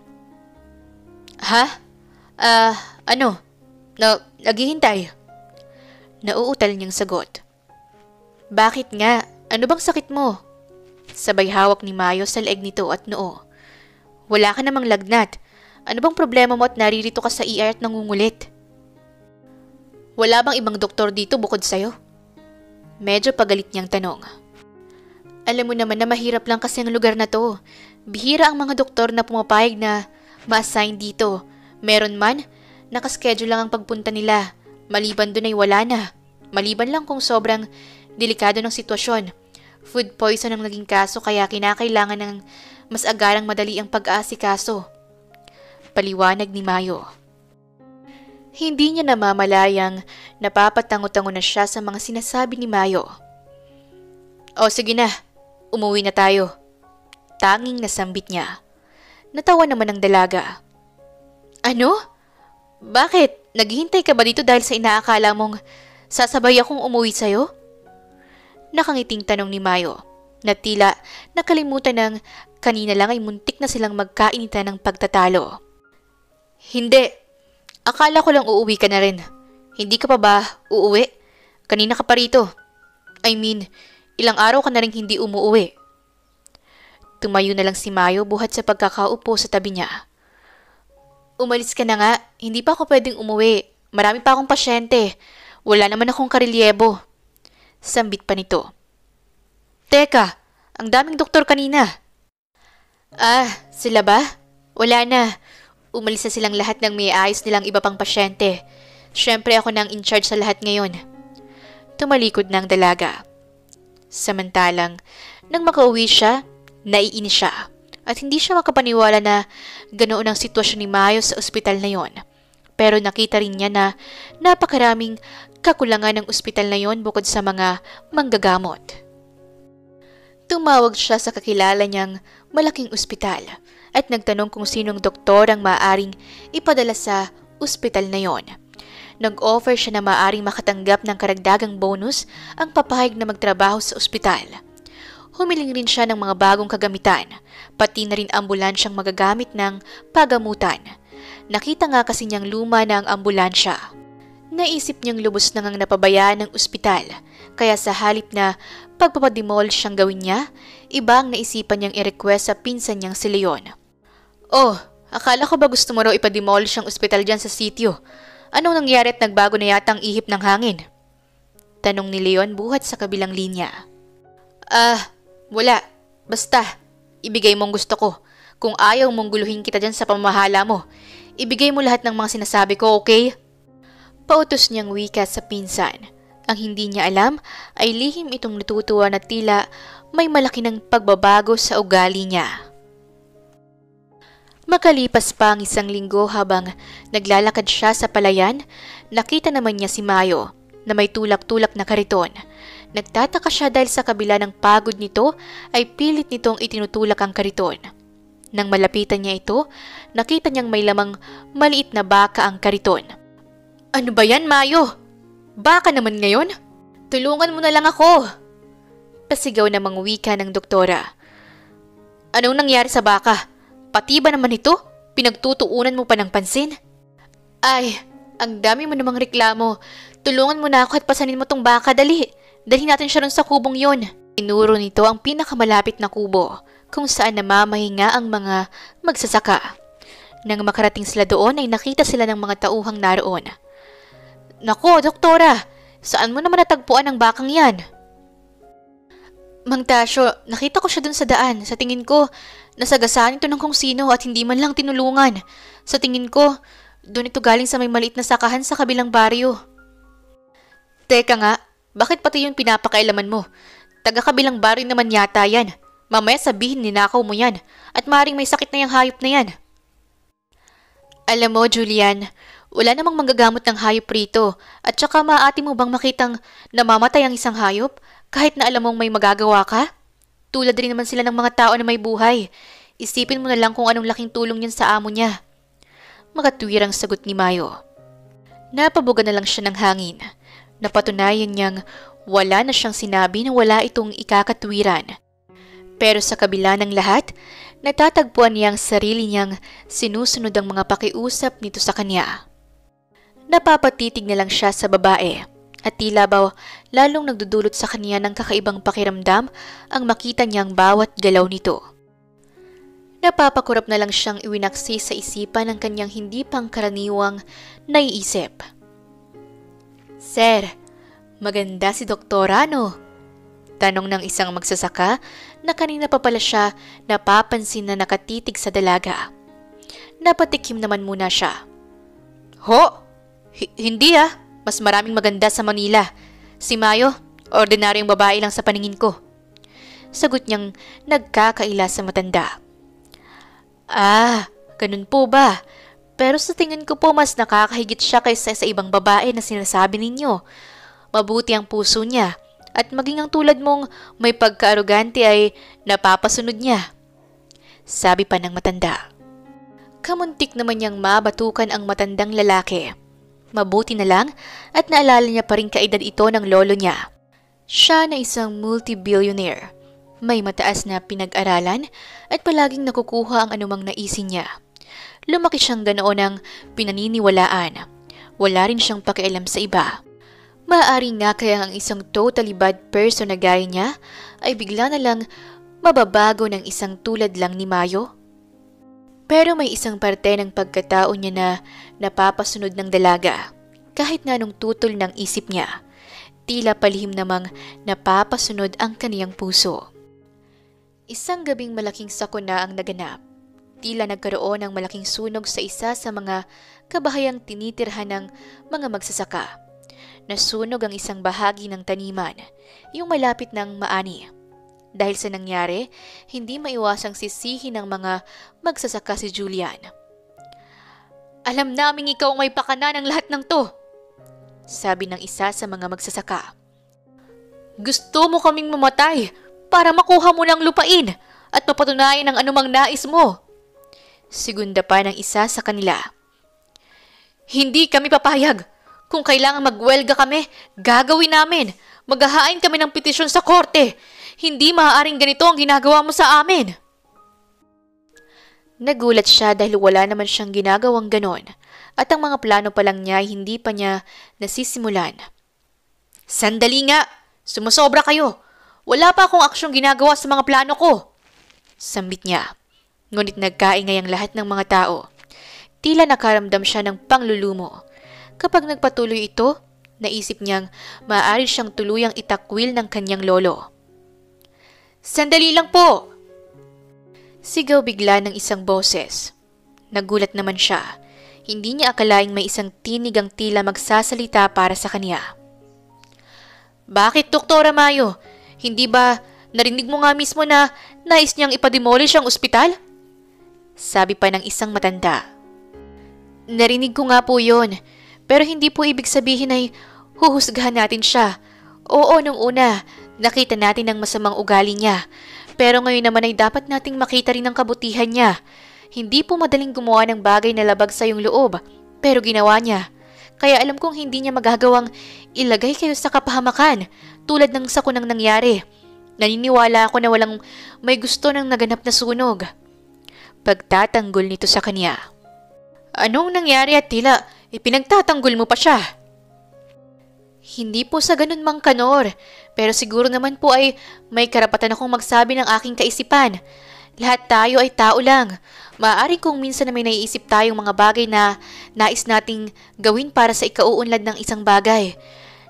Ha? Ano? Naghihintay. Nauutal niyang sagot. Bakit nga? Ano bang sakit mo? Sabay hawak ni Mayo sa leeg nito at noo. Wala ka namang lagnat. Ano bang problema mo at naririto ka sa ER at nangungulit? Wala bang ibang doktor dito bukod sa'yo? Medyo pagalit niyang tanong. Alam mo naman na mahirap lang kasi ang lugar na to. Bihira ang mga doktor na pumapayag na ma-assign dito. Meron man, nakaschedule lang ang pagpunta nila. Maliban dun ay wala na. Maliban lang kung sobrang delikado ng sitwasyon. Food poison ang naging kaso kaya kinakailangan ng mas agarang madali ang pag-aasikaso. Paliwanag ni Mayo. Hindi niya namamalayang napapatango-tango na siya sa mga sinasabi ni Mayo. O sige na, umuwi na tayo. Tanging nasambit niya. Natawa naman ang dalaga. Ano? Bakit? Naghihintay ka ba dito dahil sa inaakala mong sasabay akong umuwi sa'yo? Nakangiting tanong ni Mayo, na tila nakalimutan ng kanina lang ay muntik na silang magkainitan ng pagtatalo. Hindi. Akala ko lang uuwi ka na rin. Hindi ka pa ba uuwi? Kanina ka pa rito. I mean, ilang araw ka na rin hindi umuuwi. Tumayo na lang si Mayo buhat sa pagkakaupo sa tabi niya. Umalis ka na nga. Hindi pa ako pwedeng umuwi. Marami pa akong pasyente. Wala naman akong karelyebo. Sambit pa nito. Teka, ang daming doktor kanina. Sila ba? Wala na. Umalis na silang lahat ng may ayos nilang iba pang pasyente. Siyempre ako na ang in-charge sa lahat ngayon. Tumalikod na ang dalaga. Samantalang, nang makauwi siya, naiinis siya. At hindi siya makapaniwala na ganoon ang sitwasyon ni Mayo sa ospital na yon. Pero nakita rin niya na napakaraming kakulangan ng ospital na yon bukod sa mga manggagamot. Tumawag siya sa kakilala niyang malaking ospital at nagtanong kung sinong doktor ang maaaring ipadala sa ospital na yon. Nag-offer siya na maaaring makatanggap ng karagdagang bonus ang papayag na magtrabaho sa ospital. Humiling rin siya ng mga bagong kagamitan, pati na rin ambulansyang magagamit ng pagamutan. Nakita nga kasi niyang luma na ang ambulansya. Naisip niyang lubos na ngang napabayaan ng ospital, kaya sa halip na pagpapademolish siyang gawin niya, iba ang naisipan niyang i-request sa pinsan niyang si Leon. Oh, akala ko ba gusto mo raw ipademolish ang ospital dyan sa sitio? Anong nangyari at nagbago na yata ang ihip ng hangin? Tanong ni Leon buhat sa kabilang linya. Wala. Basta, ibigay mo ang gusto ko. Kung ayaw mong guluhin kita dyan sa pamahala mo, ibigay mo lahat ng mga sinasabi ko, okay? Pautos niyang wika sa pinsan. Ang hindi niya alam ay lihim itong natutuwa na tila may malaki ng pagbabago sa ugali niya. Makalipas pa ang isang linggo habang naglalakad siya sa palayan, nakita naman niya si Mayo na may tulak-tulak na kariton. Nagtataka siya dahil sa kabila ng pagod nito ay pilit nitong itinutulak ang kariton. Nang malapitan niya ito, nakita niyang may lamang maliit na baka ang kariton. Ano ba yan, Mayo? Baka naman ngayon? Tulungan mo na lang ako! Pasigaw namang wika ng doktora. Anong nangyari sa baka? Pati ba naman ito? Pinagtutuunan mo pa ng pansin? Ay, ang dami mo namang reklamo. Tulungan mo na ako at pasanin mo tong baka, dali. Dalhin natin siya ron sa kubong yon. Inuro nito ang pinakamalapit na kubo kung saan namamahinga ang mga magsasaka. Nang makarating sila doon ay nakita sila ng mga tauhang naroon. Nako, doktora! Saan mo naman natagpuan ang bakang yan? Mang Tasyo, nakita ko siya dun sa daan. Sa tingin ko, nasagasaan ito ng kung sino at hindi man lang tinulungan. Sa tingin ko, doon ito galing sa may maliit na sakahan sa kabilang baryo. Teka nga, bakit pati yung pinapakailaman mo? Taga-kabilang baryo naman yata yan. Mamaya sabihin ninakaw mo yan at maring may sakit na yung hayop na yan. Alam mo, Julian, wala namang manggagamot ng hayop rito at saka maaati mo bang makitang namamatay ang isang hayop kahit na alam mong may magagawa ka? Tulad rin naman sila ng mga tao na may buhay. Isipin mo na lang kung anong laking tulong yan sa amo niya. Makatwirang sagot ni Mayo. Napabuga na lang siya ng hangin. Napatunayan niyang wala na siyang sinabi na wala itong ikakatwiran. Pero sa kabila ng lahat, natatagpuan niyang sarili niyang sinusunod ang mga pakiusap nito sa kanya. Napapatitig na lang siya sa babae at tila ba lalong nagdudulot sa kanya ng kakaibang pakiramdam ang makita niyang bawat galaw nito. Napapakurap na lang siyang iwinaksi sa isipan ng kanyang hindi pangkaraniwang naiisip. Sir, maganda si Doktora, no? Tanong ng isang magsasaka na kanina pa pala siya napapansin na nakatitig sa dalaga. Napatikim naman muna siya. Ho! Hindi ah! Mas maraming maganda sa Manila. Si Mayo, ordinaryong babae lang sa paningin ko. Sagot niyang nagkakaila sa matanda. Ah, ganun po ba? Pero sa tingin ko po mas nakakahigit siya kaysa sa ibang babae na sinasabi ninyo. Mabuti ang puso niya at maging ang tulad mong may pagkaarugante ay napapasunod niya. Sabi pa ng matanda. Kamuntik naman niyang mabatukan ang matandang lalaki. Mabuti na lang at naalala niya pa rin kaedad ito ng lolo niya. Siya na isang multi-billionaire. May mataas na pinag-aralan at palaging nakukuha ang anumang naisin niya. Lumaki siyang ganoon ng pinaniniwalaan. Wala rin siyang pakialam sa iba. Maaaring nga kaya ang isang totally bad person na gaya niya ay bigla na lang mababago ng isang tulad lang ni Mayo. Pero may isang parte ng pagkatao niya na napapasunod ng dalaga. Kahit na anong tutol ng isip niya, tila palihim namang napapasunod ang kaniyang puso. Isang gabing malaking sakuna ang naganap. Tila nagkaroon ng malaking sunog sa isa sa mga kabahayang tinitirhan ng mga magsasaka. Nasunog ang isang bahagi ng taniman, yung malapit ng maani. Dahil sa nangyari, hindi maiwasang sisihin ng mga magsasaka si Julian. Alam naming ikaw ang may pakana ng lahat ng to, sabi ng isa sa mga magsasaka. Gusto mo kaming mamatay para makuha mo ng lupain at mapatunayan ang anumang nais mo. Segunda pa ng isa sa kanila. Hindi kami papayag. Kung kailangan magwelga kami, gagawin namin. Maghahain kami ng petisyon sa korte. Hindi maaaring ganito ang ginagawa mo sa amin. Nagulat siya dahil wala naman siyang ginagawang ganon at ang mga plano pa lang niya ay hindi pa niya nasisimulan. Sandali nga! Sumusobra kayo! Wala pa akong aksyong ginagawa sa mga plano ko! Sambit niya. Ngunit nagkaingay ang lahat ng mga tao. Tila nakaramdam siya ng panglulumo. Kapag nagpatuloy ito, naisip niyang maaari siyang tuluyang itakwil ng kanyang lolo. Sandali lang po! Sigaw bigla ng isang boses. Nagulat naman siya. Hindi niya akalaing may isang tinig ang tila magsasalita para sa kanya. Bakit, Doktora Mayo? Hindi ba narinig mo nga mismo na nais niyang ipademolish ang ospital? Sabi pa ng isang matanda. Narinig ko nga po yon, pero hindi po ibig sabihin ay huhusgahan natin siya. Oo, nung una, nakita natin ang masamang ugali niya. Pero ngayon naman ay dapat nating makita rin ang kabutihan niya. Hindi po madaling gumawa ng bagay na labag sa iyong loob, pero ginawa niya. Kaya alam kong hindi niya magagawang ilagay kayo sa kapahamakan tulad ng sa kunang nangyari. Naniniwala ako na walang may gusto ng naganap na sunog. Pagtatanggol nito sa kanya. Anong nangyari at tila ipinagtatanggol mo pa siya? Hindi po sa ganun, Mang Kanor, pero siguro naman po ay may karapatan akong magsabi ng aking kaisipan. Lahat tayo ay tao lang. Maaaring kung minsan na may naiisip tayong mga bagay na nais nating gawin para sa ikauunlad ng isang bagay.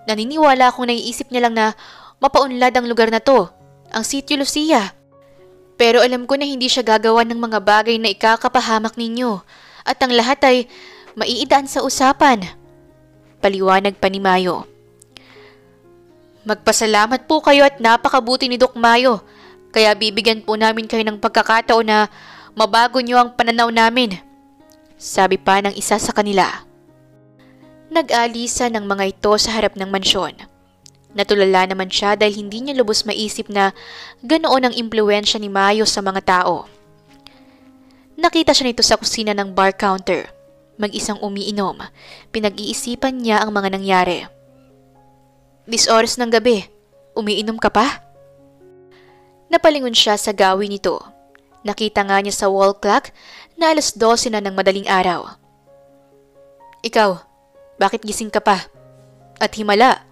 Naniniwala akong naiisip niya lang na mapaunlad ang lugar na to, ang Sitio Lucia. Pero alam ko na hindi siya gagawa ng mga bagay na ikakapahamak ninyo at ang lahat ay maiidaan sa usapan. Paliwanag pa ni Mayo. Magpasalamat po kayo at napakabuti ni Doc Mayo. Kaya bibigyan po namin kayo ng pagkakataon na mabago niyo ang pananaw namin. Sabi pa ng isa sa kanila. Nag-alisa ng mga ito sa harap ng mansyon. Natulala naman siya dahil hindi niya lubos maisip na ganoon ang impluwensya ni Mayo sa mga tao. Nakita siya nito sa kusina ng bar counter. Mag-isang umiinom. Pinag-iisipan niya ang mga nangyari. 10 oras ng gabi, umiinom ka pa? Napalingon siya sa gawin nito. Nakita nga niya sa wall clock na 12:00 na ng madaling araw. Ikaw, bakit gising ka pa? At himala,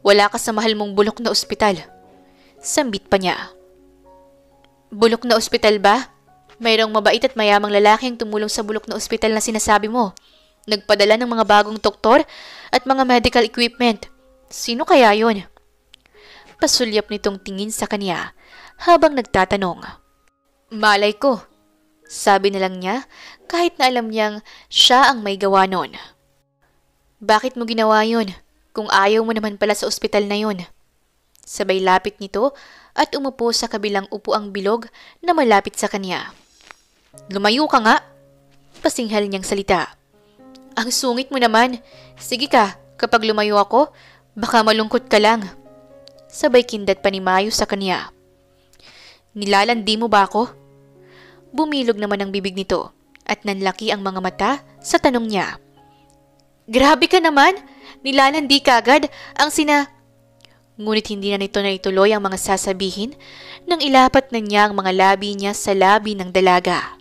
wala ka sa mahal mong bulok na ospital. Sambit pa niya. Bulok na ospital ba? Mayroong mabait at mayamang lalaki ang tumulong sa bulok na ospital na sinasabi mo. Nagpadala ng mga bagong doktor at mga medical equipment. Sino kaya yon? Pasulyap nitong tingin sa kanya habang nagtatanong. Malay ko, sabi na lang niya kahit na alam niyang siya ang may gawa nun. Bakit mo ginawa yun kung ayaw mo naman pala sa ospital na yun? Sabay lapit nito at umupo sa kabilang upuang bilog na malapit sa kanya. Lumayo ka nga, pasinghal niyang salita. Ang sungit mo naman, sige ka, kapag lumayo ako, baka malungkot ka lang. Sabay kindat pa ni Mayo sa kanya. Nilalandi mo ba ako? Bumilog naman ang bibig nito at nanlaki ang mga mata sa tanong niya. Grabe ka naman! Nilalandi ka agad ang Ngunit hindi na nito na ituloy ang mga sasabihin nang ilapat na niya ang mga labi niya sa labi ng dalaga.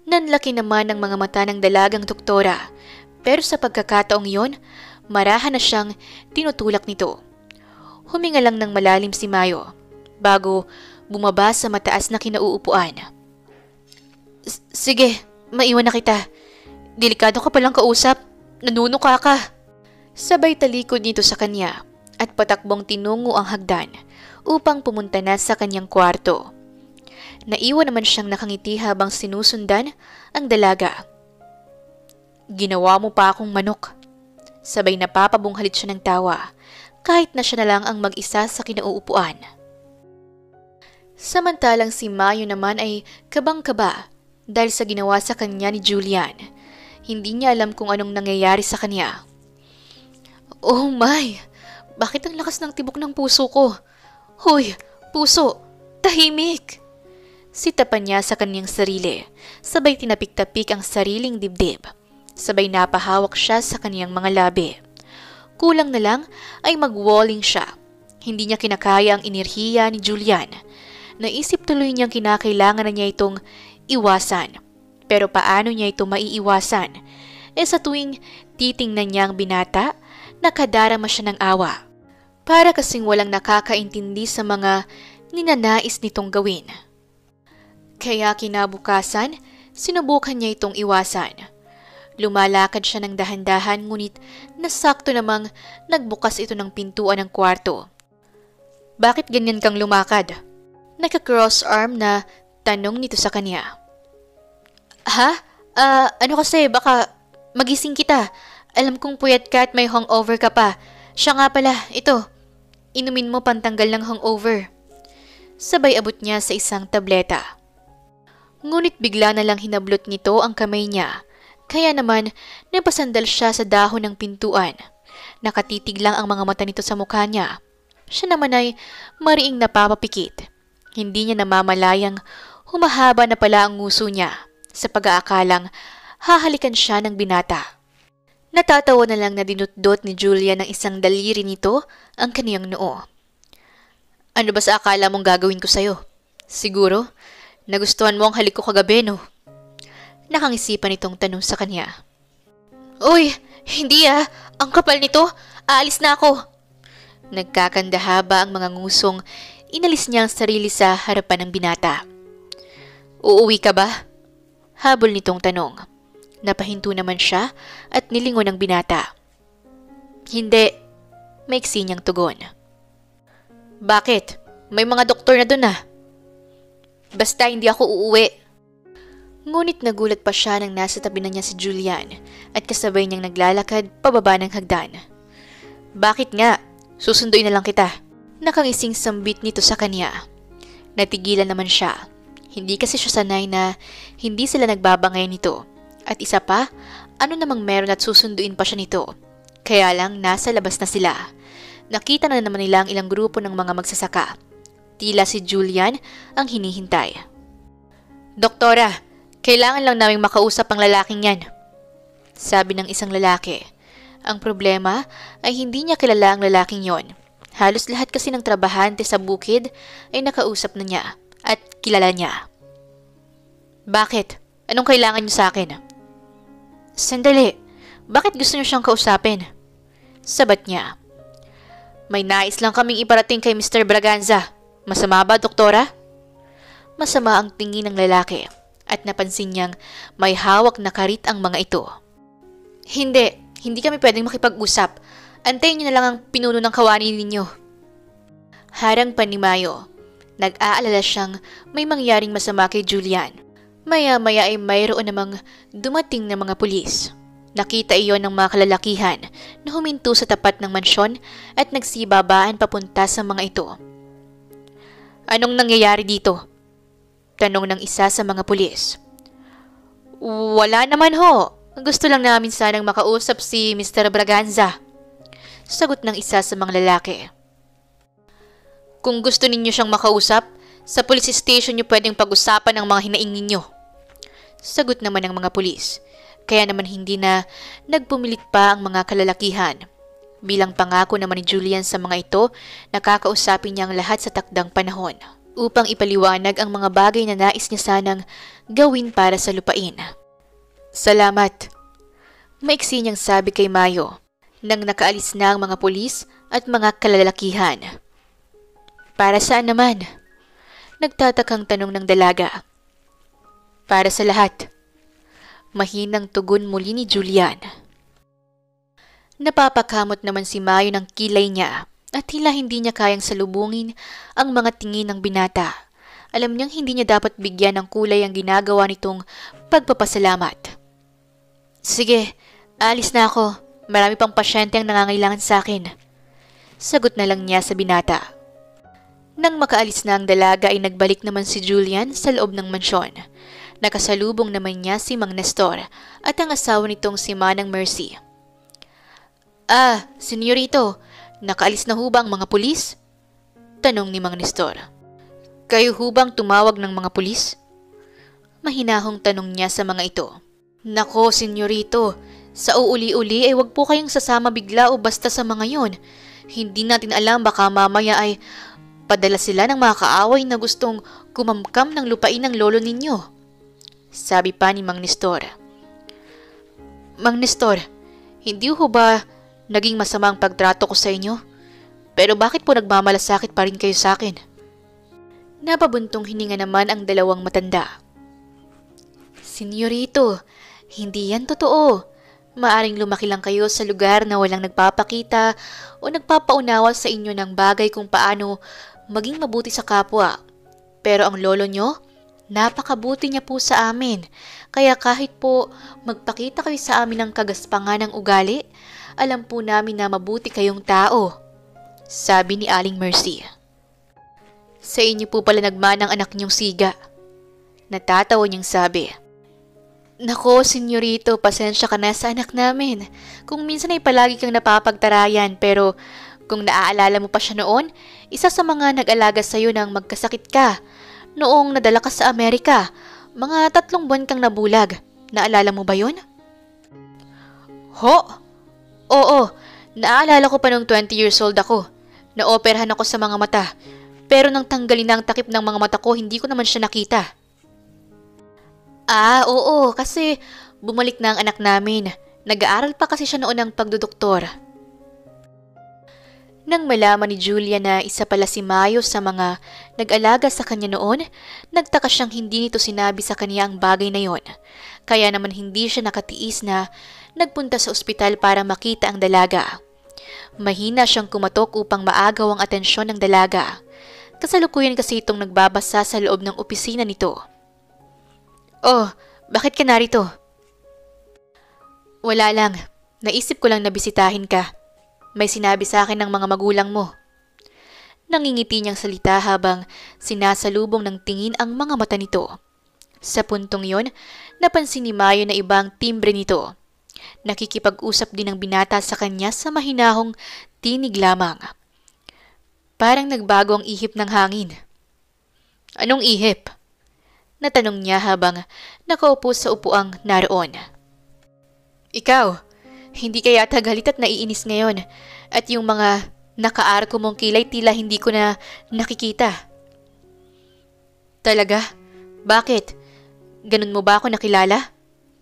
Nanlaki naman ang mga mata ng dalagang doktora pero sa pagkakataong yon, marahan na siyang tinutulak nito. Huminga lang ng malalim si Mayo bago bumaba sa mataas na kinauupuan. Sige, maiwan na kita. Delikado ka palang kausap. Nanunuka ka. Sabay talikod nito sa kanya at patakbong tinungo ang hagdan upang pumunta na sa kanyang kwarto. Naiwan naman siyang nakangiti habang sinusundan ang dalaga. Ginawa mo pa akong manok. Sabay napapabunghalit siya ng tawa kahit na siya na lang ang mag-isa sa kinauupuan. Samantalang si Mayo naman ay kabang-kaba dahil sa ginawa sa kanya ni Julian. Hindi niya alam kung anong nangyayari sa kanya. Oh my! Bakit ang lakas ng tibok ng puso ko? Hoy! Puso! Tahimik! Sitapan niya sa kanyang sarili. Sabay tinapik-tapik ang sariling dibdib. Sabay napahawak siya sa kanyang mga labi. Kulang na lang ay magwalling siya. Hindi niya kinakaya ang enerhiya ni Julian. Naisip tuloy niyang kinakailangan na niya itong iwasan. Pero paano niya ito maiiwasan? Sa tuwing titingnan niya ang binata, nakadarama siya ng awa. Para kasing walang nakakaintindi sa mga ninanais nitong gawin. Kaya kinabukasan, sinubukan niya itong iwasan. Lumalakad siya ng dahan-dahan ngunit nasakto namang nagbukas ito ng pintuan ng kwarto. Bakit ganyan kang lumakad? Naka-cross arm na tanong nito sa kanya. Ha? Ano kasi baka magising kita. Alam kong puyat ka at may hangover ka pa. Siya nga pala, ito. Inumin mo pantanggal ng hangover. Sabay abot niya sa isang tableta. Ngunit bigla na lang hinablot nito ang kamay niya. Kaya naman, napasandal siya sa dahon ng pintuan. Nakatitig lang ang mga mata nito sa mukha niya. Siya naman ay mariing napapapikit. Hindi niya namamalayang humahaba na pala ang nguso niya sa pag-aakalang hahalikan siya ng binata. Natatawa na lang na dinutdot ni Julian ng isang daliri nito ang kaniyang noo. Ano ba sa akala mong gagawin ko sa'yo? Siguro, nagustuhan mo ang halik ko kagabi, no? Nakangisipan itong tanong sa kanya. Uy, hindi ah. Ang kapal nito. Aalis na ako. Nagkakandahaba ang mga ngusong. Inalis niya ang sarili sa harapan ng binata. Uuwi ka ba? Habol nitong tanong. Napahinto naman siya at nilingon ng binata. Hindi. Maiksi niyang tugon. Bakit? May mga doktor na dun ah. Basta hindi ako uuwi. Ngunit nagulat pa siya nang nasa tabi na niya si Julian at kasabay niyang naglalakad pababa ng hagdan. Bakit nga? Susunduin na lang kita. Nakangising sambit nito sa kanya. Natigilan naman siya. Hindi kasi siya sanay na hindi sila nagbabangay nito. At isa pa, ano namang meron at susunduin pa siya nito. Kaya lang nasa labas na sila. Nakita na naman nila ang ilang grupo ng mga magsasaka. Tila si Julian ang hinihintay. Doktora, kailangan lang naming makausap ang lalaking yan. Sabi ng isang lalaki. Ang problema ay hindi niya kilala ang lalaking yon. Halos lahat kasi ng trabahante sa bukid ay nakausap na niya at kilala niya. Bakit? Anong kailangan niyo sa akin? Sandali, bakit gusto niyo siyang kausapin? Sabat niya. May nais lang kaming iparating kay Mr. Braganza. Masama ba, doktora? Masama ang tingin ng lalaki. At napansin niyang may hawak na karit ang mga ito. Hindi kami pwedeng makipag-usap. Antayin niyo na lang ang pinuno ng kawani ninyo. Harang pa ni Mayo. Nag-aalala siyang may mangyaring masama kay Julian. Maya-maya ay mayroon namang dumating na mga pulis. Nakita iyon ng mga kalalakihan na huminto sa tapat ng mansyon at nagsibabaan papunta sa mga ito. Anong nangyayari dito? Tanong ng isa sa mga pulis. Wala naman ho. Gusto lang namin sanang makausap si Mr. Braganza. Sagot ng isa sa mga lalaki. Kung gusto ninyo siyang makausap, sa police station niyo pwedeng pag-usapan ang mga hinaing ninyo. Sagot naman ng mga pulis. Kaya naman hindi na nagpumilit pa ang mga kalalakihan. Bilang pangako naman ni Julian sa mga ito, nakakausapin niya ang lahat sa takdang panahon. Upang ipaliwanag ang mga bagay na nais niya sanang gawin para sa lupain. Salamat. Maiksi niyang sabi kay Mayo nang nakaalis na ang mga pulis at mga kalalakihan. Para saan naman? Nagtatakang tanong ng dalaga. Para sa lahat. Mahinang tugon muli ni Julian. Napapakamot naman si Mayo ng kilay niya. At tila hindi niya kayang salubungin ang mga tingin ng binata. Alam niyang hindi niya dapat bigyan ng kulay ang ginagawa nitong pagpapasalamat. Sige, alis na ako. Marami pang pasyente ang nangangailangan sa akin. Sagot na lang niya sa binata. Nang makaalis na ang dalaga ay nagbalik naman si Julian sa loob ng mansyon. Nakasalubong naman niya si Mang Nestor at ang asawa nitong si Manang Mercy. Senyorito, nakaalis na hubang mga pulis? Tanong ni Mang Nestor. Kayo hubang tumawag ng mga pulis? Mahinahong tanong niya sa mga ito. Nako, senyorito, sa uuli-uli ay wag po kayong sasama bigla o basta sa mga yon. Hindi natin alam baka mamaya ay padala sila ng mga kaaway na gustong kumamkam ng lupain ng lolo ninyo. Sabi pa ni Mang Nestor. Mang Nestor, hindi ho ba naging masama ang pagtrato ko sa inyo? Pero bakit po nagmamalasakit pa rin kayo sa akin? Napabuntong hininga naman ang dalawang matanda. Senyorito, hindi yan totoo. Maaring lumaki lang kayo sa lugar na walang nagpapakita o nagpapaunawa sa inyo ng bagay kung paano maging mabuti sa kapwa. Pero ang lolo nyo, napakabuti niya po sa amin. Kaya kahit po magpakita kayo sa amin ng kagaspangan ng ugali, alam po namin na mabuti kayong tao. Sabi ni Aling Mercy. Sa inyo po pala nagmanang anak niyong siga. Natatawa niyang sabi. Nako, senyorito, pasensya ka na sa anak namin. Kung minsan ay palagi kang napapagtarayan, pero kung naaalala mo pa siya noon, isa sa mga nag-alaga sa'yo nang magkasakit ka. Noong nadala ka sa Amerika, mga 3 buwan kang nabulag. Naalala mo ba yun? Ho? Oo, naalala ko pa nung 20 years old ako. Naoperahan ako sa mga mata. Pero nang tanggalin na ang takip ng mga mata ko, hindi ko naman siya nakita. Ah, oo, kasi bumalik na ang anak namin. Nag-aaral pa kasi siya noon ng pagdudoktor. Nang malaman ni Julia na isa pala si Mayo sa mga nag-alaga sa kanya noon, nagtaka siyang hindi nito sinabi sa kanya ang bagay na yon. Kaya naman hindi siya nakatiis na nagpunta sa ospital para makita ang dalaga. Mahina siyang kumatok upang maagaw ang atensyon ng dalaga. Kasalukuyan kasi itong nagbabasa sa loob ng opisina nito. Oh, bakit ka narito? Wala lang. Naisip ko lang na bisitahin ka. May sinabi sa akin ng mga magulang mo. Nangingiti niyang salita habang sinasalubong ng tingin ang mga mata nito. Sa puntong yon, napansin ni Mayo na ibang timbre nito. Nakikipag-usap din ang binata sa kanya sa mahinahong tinig lamang. Parang nagbago ang ihip ng hangin. Anong ihip? Natanong niya habang nakaupo sa upuang naroon. Ikaw, hindi ka yata galit at naiinis ngayon at yung mga nakaarko mong kilay tila hindi ko na nakikita. Talaga? Bakit? Ganun mo ba ako nakilala?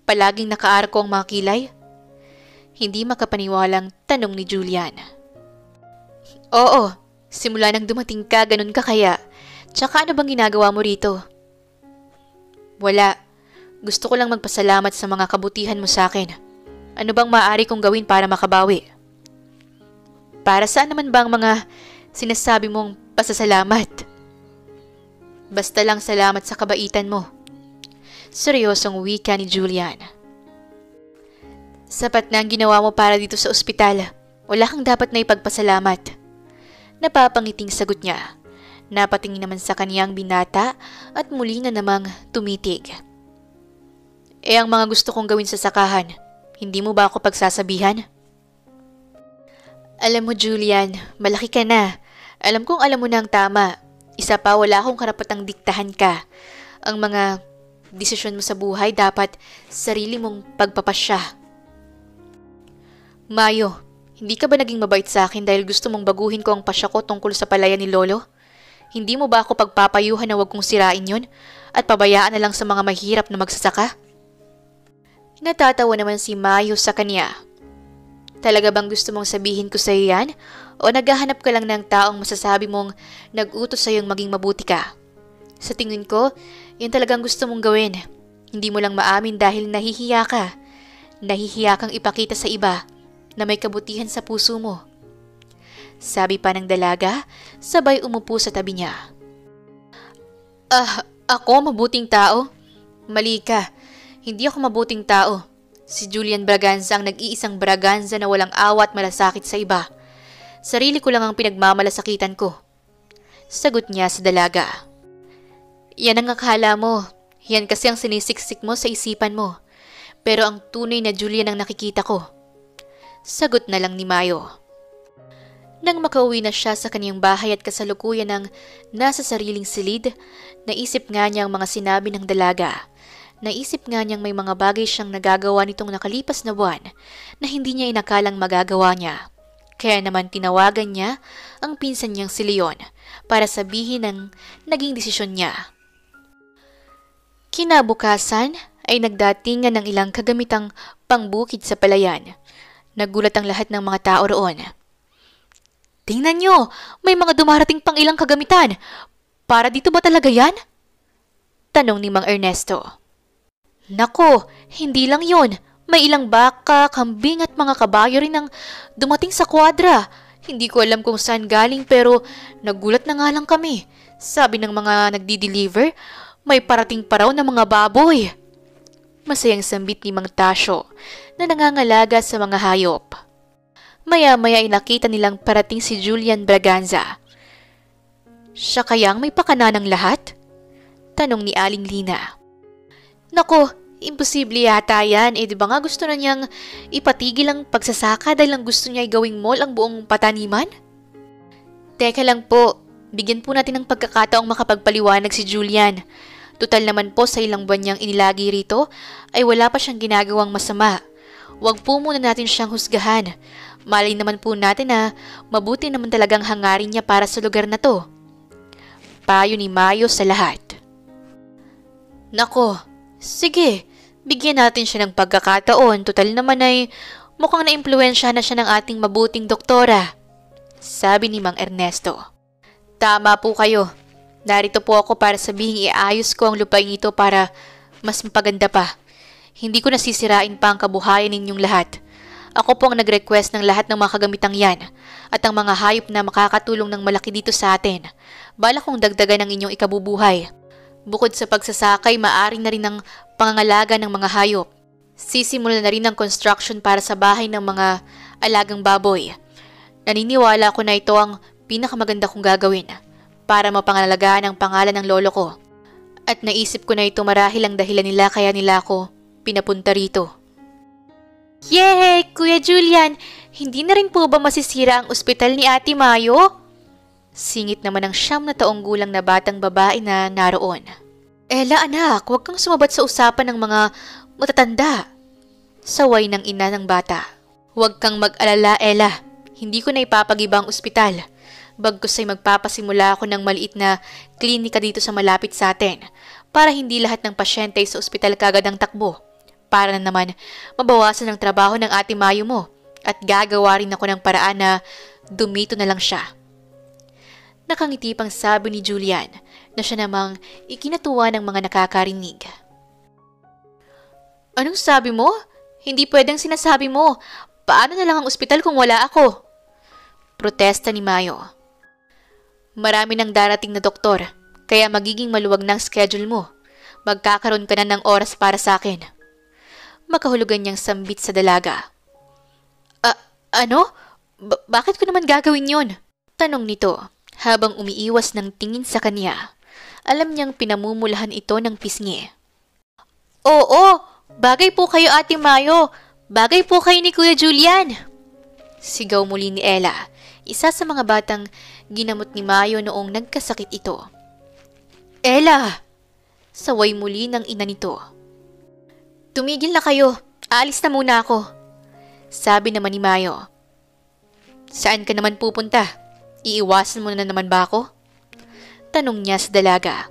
Palaging nakaarko ang mga kilay? Hindi makapaniwalang tanong ni Julian. Oo, simula nang dumating ka, ganun ka kaya. Tsaka ano bang ginagawa mo rito? Wala. Gusto ko lang magpasalamat sa mga kabutihan mo sa akin. Ano bang maaari kong gawin para makabawi? Para saan naman ba ang mga sinasabi mong pasasalamat? Basta lang salamat sa kabaitan mo. Seryosong wika ni Julian. Sapat na ang ginawa mo para dito sa ospital. Wala kang dapat na ipagpasalamat. Napapangiting sagot niya. Napatingin naman sa kaniyang binata at muli na namang tumitig. Ang mga gusto kong gawin sa sakahan, hindi mo ba ako pagsasabihan? Alam mo Julian, malaki ka na. Alam kong alam mo na ang tama. Isa pa, wala akong karapatang diktahan ka. Ang mga desisyon mo sa buhay dapat sarili mong pagpapasya. Mayo, hindi ka ba naging mabait sa akin dahil gusto mong baguhin ko ang pasya ko tungkol sa palaya ni Lolo? Hindi mo ba ako pagpapayuhan na huwag kong sirain yun at pabayaan na lang sa mga mahirap na magsasaka? Natatawa naman si Mayo sa kanya. Talaga bang gusto mong sabihin ko sa iyo yan? O naghahanap ka lang ng taong masasabi mong nag-utos sa iyong maging mabuti ka? Sa tingin ko, yun talagang gusto mong gawin. Hindi mo lang maamin dahil nahihiya ka. Nahihiya kang ipakita sa iba na may kabutihan sa puso mo. Sabi pa ng dalaga, sabay umupo sa tabi niya. Ako mabuting tao? Mali ka. Hindi ako mabuting tao. Si Julian Braganza ang nag-iisang Braganza na walang awa at malasakit sa iba. Sarili ko lang ang pinagmamalasakitan ko. Sagot niya sa dalaga. Yan ang akala mo. Yan kasi ang sinisiksik mo sa isipan mo. Pero ang tunay na Julian ang nakikita ko. Sagot na lang ni Mayo. Nang makauwi na siya sa kaniyang bahay at kasalukuyan ng nasa sariling silid, naisip nga niya ang mga sinabi ng dalaga. Naisip nga niyang may mga bagay siyang nagagawa nitong nakalipas na buwan na hindi niya inakalang magagawa niya. Kaya naman tinawagan niya ang pinsan niyang si Leon para sabihin ang naging desisyon niya. Kinabukasan ay nagdatingan ng ilang kagamitang pangbukid sa palayan. Nagulat ang lahat ng mga tao roon. Tingnan niyo, may mga dumarating pang ilang kagamitan. Para dito ba talaga yan? Tanong ni Mang Ernesto. Nako, hindi lang yon. May ilang baka, kambing at mga kabayo rin ang dumating sa kwadra. Hindi ko alam kung saan galing pero nagulat na nga lang kami. Sabi ng mga nagdi-deliver, may parating pa raw na mga baboy. Masayang sambit ni Mang Tasyo na nangangalaga sa mga hayop. Maya-maya ay nakita nilang parating si Julian Braganza. Siya kayang may pakana ng lahat? Tanong ni Aling Lina. Nako, imposible yata yan. Di ba nga gusto na niyang ipatigil ang pagsasaka dahil lang gusto niya ay gawing mall ang buong pataniman? Teka lang po, bigyan po natin ng pagkakataong makapagpaliwanag si Julian. Tutal naman po sa ilang buwan niyang inilagi rito ay wala pa siyang ginagawang masama. Huwag po muna natin siyang husgahan. Malay naman po natin na mabuti naman talagang hangarin niya para sa lugar na to. Payo ni Mayo sa lahat. Nako, sige, bigyan natin siya ng pagkakataon. Total naman ay mukhang naimpluwensya na siya ng ating mabuting doktora. Sabi ni Mang Ernesto. Tama po kayo. Narito po ako para sabihin iayos ko ang lupain ito para mas mapaganda pa. Hindi ko nasisirain pa ang kabuhayan ninyong lahat. Ako po ang nag-request ng lahat ng mga kagamitang yan at ang mga hayop na makakatulong ng malaki dito sa atin. Bala kong dagdagan ang inyong ikabubuhay. Bukod sa pagsasakay, maaari na rin ang pangangalaga ng mga hayop. Sisimulan na rin ang construction para sa bahay ng mga alagang baboy. Naniniwala ko na ito ang pinakamaganda kong gagawin para mapangalagaan ang pangalan ng lolo ko. At naisip ko na ito marahil ang dahilan nila kaya nila ako pinapunta rito. Yay! Kuya Julian, hindi na rin po ba masisira ang ospital ni Ate Mayo? Singit naman ng 9 na taong gulang na batang babae na naroon. Ella anak, huwag kang sumabat sa usapan ng mga matatanda. Saway ng ina ng bata. Huwag kang mag-alala, Ella. Hindi ko na ipapagiba ang ospital. Bagkus ay magpapasimula ako ng maliit na klinika dito sa malapit sa atin para hindi lahat ng pasyente sa ospital kagad ang takbo. Para na naman mabawasan ang trabaho ng Ate Mayo mo at gagawa rin ako ng paraan na dumito na lang siya. Nakangiti pang sabi ni Julian na siya namang ikinatuwa ng mga nakakarinig. Anong sabi mo? Hindi pwedeng sinasabi mo. Paano na lang ang ospital kung wala ako? Protesta ni Mayo. Marami nang darating na doktor, kaya magiging maluwag ng schedule mo. Magkakaroon ka na ng oras para sa akin. Makahulugan niyang sambit sa dalaga. Ano? Bakit ko naman gagawin yon? Tanong nito habang umiiwas ng tingin sa kanya. Alam niyang pinamumulahan ito ng pisngi. Oo, bagay po kayo Ate Mayo. Bagay po kayo ni Kuya Julian. Sigaw muli ni Ella, isa sa mga batang ginamot ni Mayo noong nagkasakit ito. Ella! Saway muli ng ina nito. Tumigil na kayo. Aalis na muna ako. Sabi naman ni Mayo. Saan ka naman pupunta? Iiwasan mo na naman ba ako? Tanong niya sa dalaga.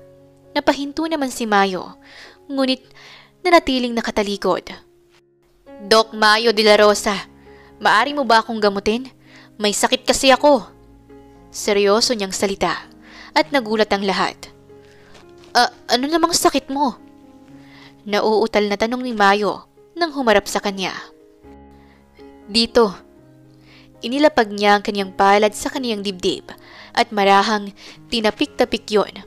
Napahinto naman si Mayo, ngunit nanatiling nakatalikod. Doc Mayo de la Rosa, maari mo ba akong gamutin? May sakit kasi ako. Seryoso niyang salita at nagulat ang lahat. Ano namang sakit mo? Nauutal na tanong ni Mayo nang humarap sa kanya. Dito. Inilapag niya ang kanyang palad sa kaniyang dibdib at marahang tinapik-tapik yon.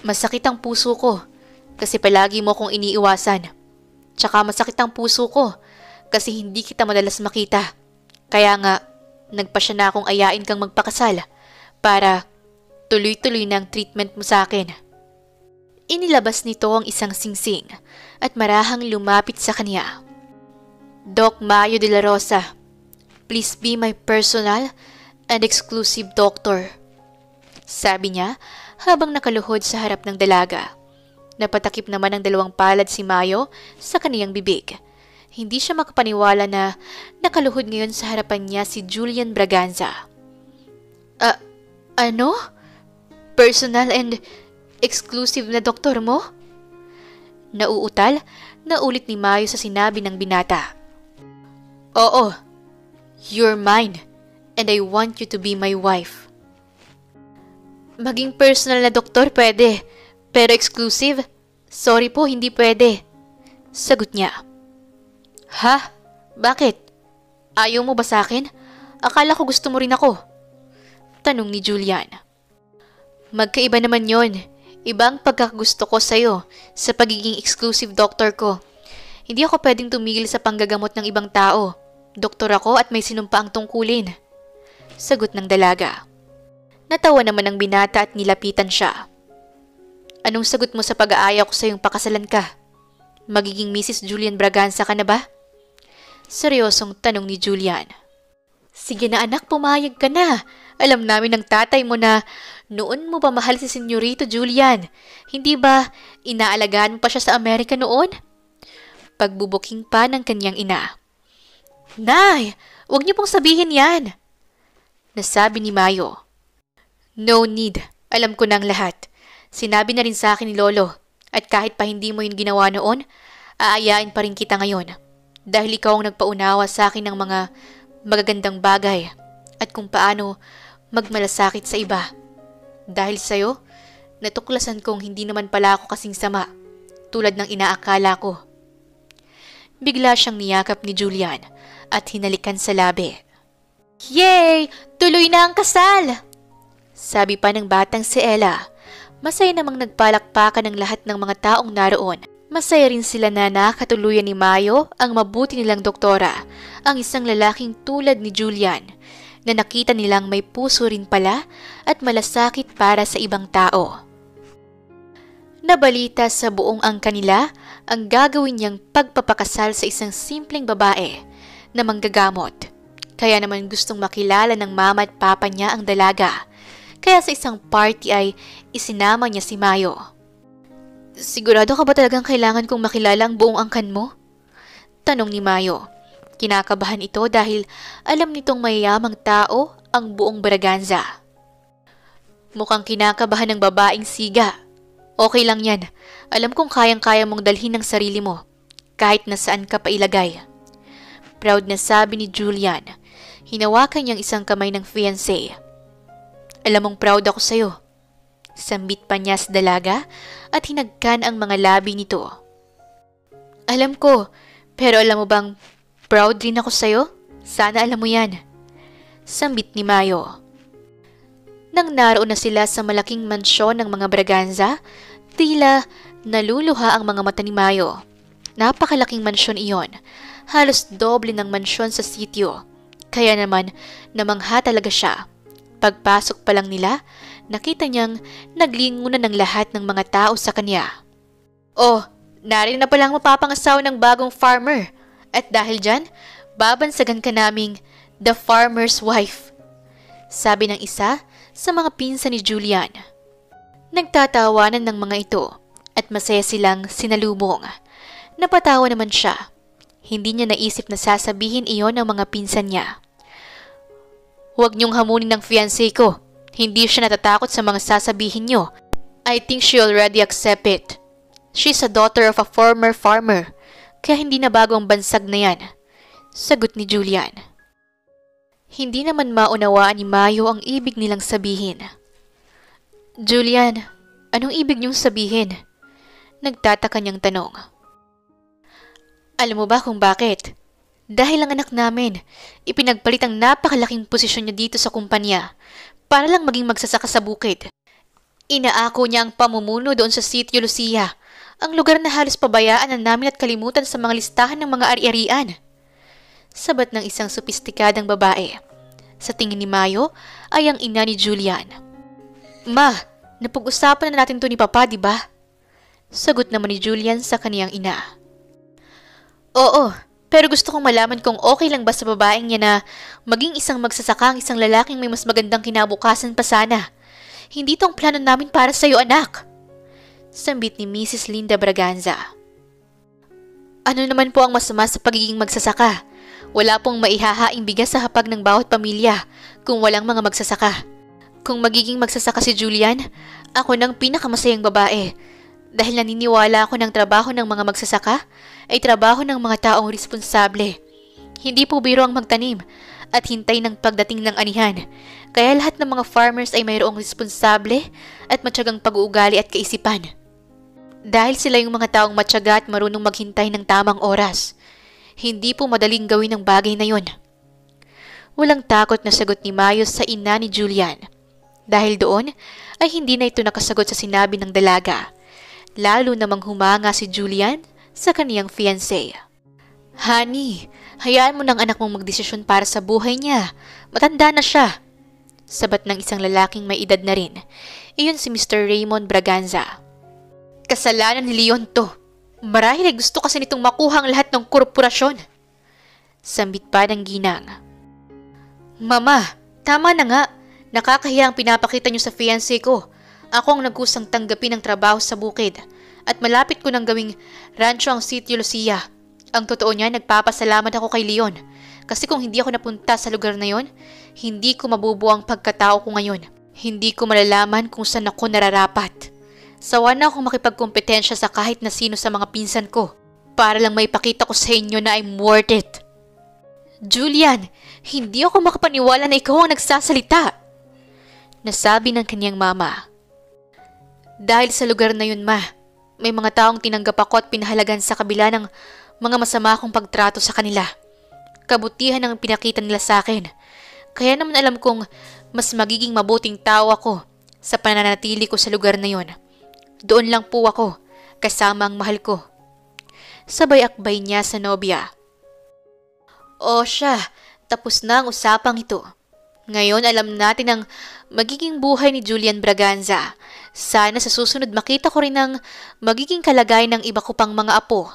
Masakit ang puso ko kasi palagi mo akong iniiwasan. Tsaka masakit ang puso ko kasi hindi kita madalas makita. Kaya nga, nagpasya na akong ayain kang magpakasal para tuloy-tuloy na ang treatment mo sa akin. Inilabas nito ang isang singsing at marahang lumapit sa kanya. Doc Mayo de la Rosa, please be my personal and exclusive doctor. Sabi niya habang nakaluhod sa harap ng dalaga. Napatakip naman ng 2 palad si Mayo sa kaniyang bibig. Hindi siya makapaniwala na nakaluhod ngayon sa harapan niya si Julian Braganza. Ano? Personal and exclusive na doktor mo? Nauutal na ulit ni Mayo sa sinabi ng binata. Oo, you're mine and I want you to be my wife. Maging personal na doktor pwede, pero exclusive? Sorry po, hindi pwede. Sagot niya. Ha? Bakit? Ayaw mo ba sa akin? Akala ko gusto mo rin ako. Tanong ni Julian. Magkaiba naman yon. Ibang pagkakagusto ko sa'yo sa pagiging exclusive doctor ko. Hindi ako pwedeng tumigil sa panggagamot ng ibang tao. Doktor ako at may sinumpaang tungkulin. Sagot ng dalaga. Natawa naman ang binata at nilapitan siya. Anong sagot mo sa pag-aaya ko sa iyong pakasalan ka? Magiging Mrs. Julian Braganza ka na ba? Seryosong tanong ni Julian. Sige na anak, pumayag ka na. Alam namin ng tatay mo na noon mo pa mahal si Senyorito Julian. Hindi ba inaalagaan mo pa siya sa Amerika noon? pagbubuking pa ng kanyang ina. Nay, huwag niyo pong sabihin yan, nasabi ni Mayo. No need, alam ko nang lahat. Sinabi na rin sa akin ni Lolo, at kahit pa hindi mo yun ginawa noon, aayain pa rin kita ngayon. Dahil ikaw ang nagpaunawa sa akin ng mga magagandang bagay at kung paano magmalasakit sa iba. Dahil sa'yo, natuklasan kong hindi naman pala ako kasing sama, tulad ng inaakala ko. Bigla siyang niyakap ni Julian at hinalikan sa labi. Yay! Tuloy na ang kasal! Sabi pa ng batang si Ella. Masaya namang nagpalakpakan ng lahat ng mga taong naroon. Masaya rin sila na nakatuluyan ni Mayo ang mabuti nilang doktora, ang isang lalaking tulad ni Julian, na nakita nilang may puso rin pala at malasakit para sa ibang tao. Nabalita sa buong angka nila ang gagawin niyang pagpapakasal sa isang simpleng babae na manggagamot. Kaya naman gustong makilala ng mama at papa niya ang dalaga. Kaya sa isang party ay isinama niya si Mayo. Sigurado ka ba talagang kailangan kong makilala ang buong angkan mo? Tanong ni Mayo. Kinakabahan ito dahil alam nitong mayayamang tao ang buong Braganza. Mukhang kinakabahan ng babaeng siga. Okay lang yan. Alam kong kayang-kaya mong dalhin ang sarili mo, kahit na saan ka pa ilagay. Proud na sabi ni Julian. Hinawakan niyang isang kamay ng fiancé. Alam mong proud ako sa'yo. Sambit pa niya sa dalaga at hinagkan ang mga labi nito. Alam ko, pero alam mo bang proud rin ako sa'yo? Sana alam mo yan. Sambit ni Mayo. Nang naroon na sila sa malaking mansyon ng mga Braganza, tila naluluha ang mga mata ni Mayo. Napakalaking mansyon iyon. Halos doble ng mansyon sa sityo. Kaya naman, namangha talaga siya. Pagpasok pa lang nila, nakita niyang naglingunan ng lahat ng mga tao sa kanya. Oh, narinig na palang mapapangasawa ng bagong farmer. At dahil dyan, babansagan ka naming the farmer's wife. Sabi ng isa sa mga pinsan ni Julian. Nagtatawanan ng mga ito at masaya silang sinalubong. Napatawa naman siya. Hindi niya naisip na sasabihin iyon ng mga pinsan niya. Huwag niyong hamunin ng fiancé ko. Hindi siya natatakot sa mga sasabihin niyo. I think she already accept it. She's a daughter of a former farmer. Kaya hindi na bago ang bansag na yan. Sagot ni Julian. Hindi naman maunawaan ni Mayo ang ibig nilang sabihin. Julian, anong ibig niyong sabihin? Nagtataka niyang tanong. Alam mo ba kung bakit? Dahil ang anak namin, ipinagpalit ang napakalaking posisyon niya dito sa kumpanya para lang maging magsasaka sa bukid. Inaako niya ang pamumuno doon sa Sitio Lucia, ang lugar na halos pabayaan na namin at kalimutan sa mga listahan ng mga ari-arian. Sabat ng isang sopistikadang babae. Sa tingin ni Mayo ay ang ina ni Julian. Ma, napag-usapan na natin to ni Papa, di ba? Sagot naman ni Julian sa kaniyang ina. Oo, pero gusto kong malaman kung okay lang ba sa babaeng niya na maging isang magsasaka ang isang lalaking may mas magandang kinabukasan pa sana. Hindi tong plano namin para sa'yo, anak. Sambit ni Mrs. Linda Braganza. Ano naman po ang masama sa pagiging magsasaka? Wala pong maihahaing bigas sa hapag ng bawat pamilya kung walang mga magsasaka. Kung magiging magsasaka si Julian, ako ng pinakamasayang babae. Dahil naniniwala ako ng trabaho ng mga magsasaka ay trabaho ng mga taong responsable. Hindi po biro ang magtanim at hintay ng pagdating ng anihan. Kaya lahat ng mga farmers ay mayroong responsable at matyagang pag-uugali at kaisipan. Dahil sila yung mga taong matyaga at marunong maghintay ng tamang oras. Hindi po madaling gawin ang bagay na yon. Walang takot na sagot ni Mayo sa ina ni Julian. Dahil doon ay hindi na ito nakasagot sa sinabi ng dalaga. Lalo namang humanga si Julian sa kaniyang fiancé. Honey, hayaan mo ng anak mong magdesisyon para sa buhay niya. Matanda na siya. Sabat ng isang lalaking may edad na rin. Iyon si Mr. Raymond Braganza. Kasalanan ni Leon to. Marahil ay gusto kasi nitong makuha ang lahat ng korporasyon. Sambit pa ng ginang. Mama, tama na nga. Nakakahiya ang pinapakita niyo sa fiancé ko. Ako ang nagkusang tanggapin ng trabaho sa bukid at malapit ko nang gawing rancho ang Sitio Lucia Ang totoo niya, nagpapasalamat ako kay Leon. Kasi kung hindi ako napunta sa lugar na yon, hindi ko mabubuo ang pagkatao ko ngayon. Hindi ko malalaman kung saan ako nararapat. Sawa na akong makipagkompetensya sa kahit na sino sa mga pinsan ko para lang maipakita ko sa inyo na I'm worth it. Julian, hindi ako makapaniwala na ikaw ang nagsasalita. Nasabi ng kanyang mama. Dahil sa lugar na yun, ma, may mga taong tinanggap ako at pinahalagan sa kabila ng mga masama akong pagtrato sa kanila. Kabutihan ang pinakita nila sa akin. Kaya naman alam kong mas magiging mabuting tao ako sa pananatili ko sa lugar na yon. Doon lang po ako, kasama ang mahal ko. Sabay akbay niya sa nobya. O siya, tapos na ang usapang ito. Ngayon alam natin ang magiging buhay ni Julian Braganza. Sana sa susunod makita ko rin ang magiging kalagayan ng iba ko pang mga apo.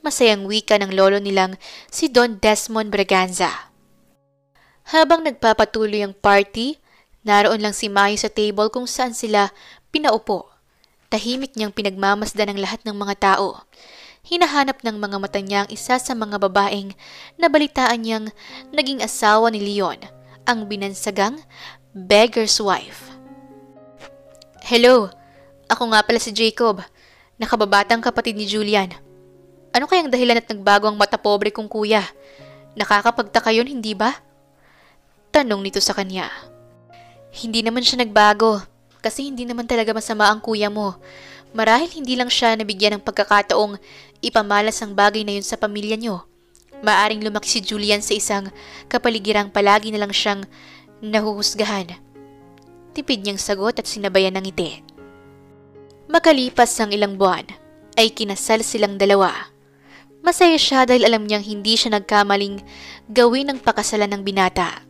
Masayang wika ng lolo nilang si Don Desmond Braganza. Habang nagpapatuloy ang party, naroon lang si Mayo sa table kung saan sila pinaupo. Tahimik niyang pinagmamasdan ang lahat ng mga tao. Hinahanap ng mga mata niya ang isa sa mga babaeng nabalitaan niyang naging asawa ni Leon, ang binansagang beggar's wife. Hello, ako nga pala si Jacob, nakababatang kapatid ni Julian. Ano kayang dahilan at nagbago ang mata pobre kong kuya? Nakakapagtaka yun, hindi ba? Tanong nito sa kanya. Hindi naman siya nagbago, kasi hindi naman talaga masama ang kuya mo. Marahil hindi lang siya nabigyan ng pagkakataong ipamalas ang bagay na yun sa pamilya niyo. Maaring lumaki si Julian sa isang kapaligirang palagi na lang siyang nahuhusgahan. Tipid niyang sagot at sinabayan ng ngiti. Makalipas ang ilang buwan, ay kinasal silang dalawa. Masaya siya dahil alam niyang hindi siya nagkamaling gawin ang pakasalan ng binata.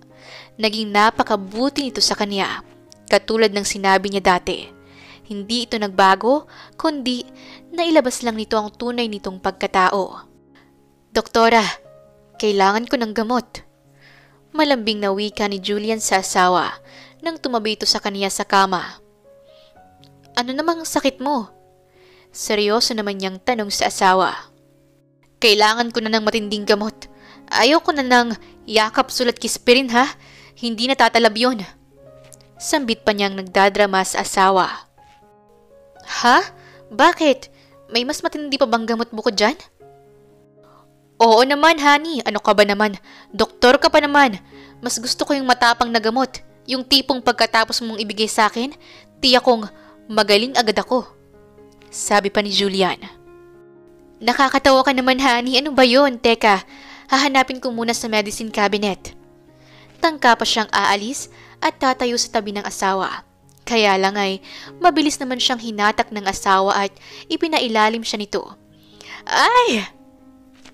Naging napakabuti nito sa kanya, katulad ng sinabi niya dati. Hindi ito nagbago, kundi nailabas lang nito ang tunay nitong pagkatao. Doktora, kailangan ko ng gamot. Malambing na wika ni Julian sa asawa nang tumabi ito sa kanya sa kama. Ano namang sakit mo? Seryoso naman niyang tanong sa asawa. Kailangan ko na ng matinding gamot. Ayaw ko na ng yakap sulat kispirin ha. Hindi natatalab yun. Sambit pa niyang nagdadrama sa asawa. Ha? Bakit? May mas matindi pa bang gamot bukod dyan? Oo naman, honey. Ano ka ba naman? Doktor ka pa naman. Mas gusto ko yung matapang na gamot. Yung tipong pagkatapos mong ibigay sa akin, tiyak kong magaling agad ako. Sabi pa ni Julian. Nakakatawa ka naman, honey. Ano ba yun? Teka, hahanapin ko muna sa medicine cabinet. Tangka pa siyang aalis at tatayo sa tabi ng asawa. Kaya lang ay mabilis naman siyang hinatak ng asawa at ipinailalim siya nito. Ay!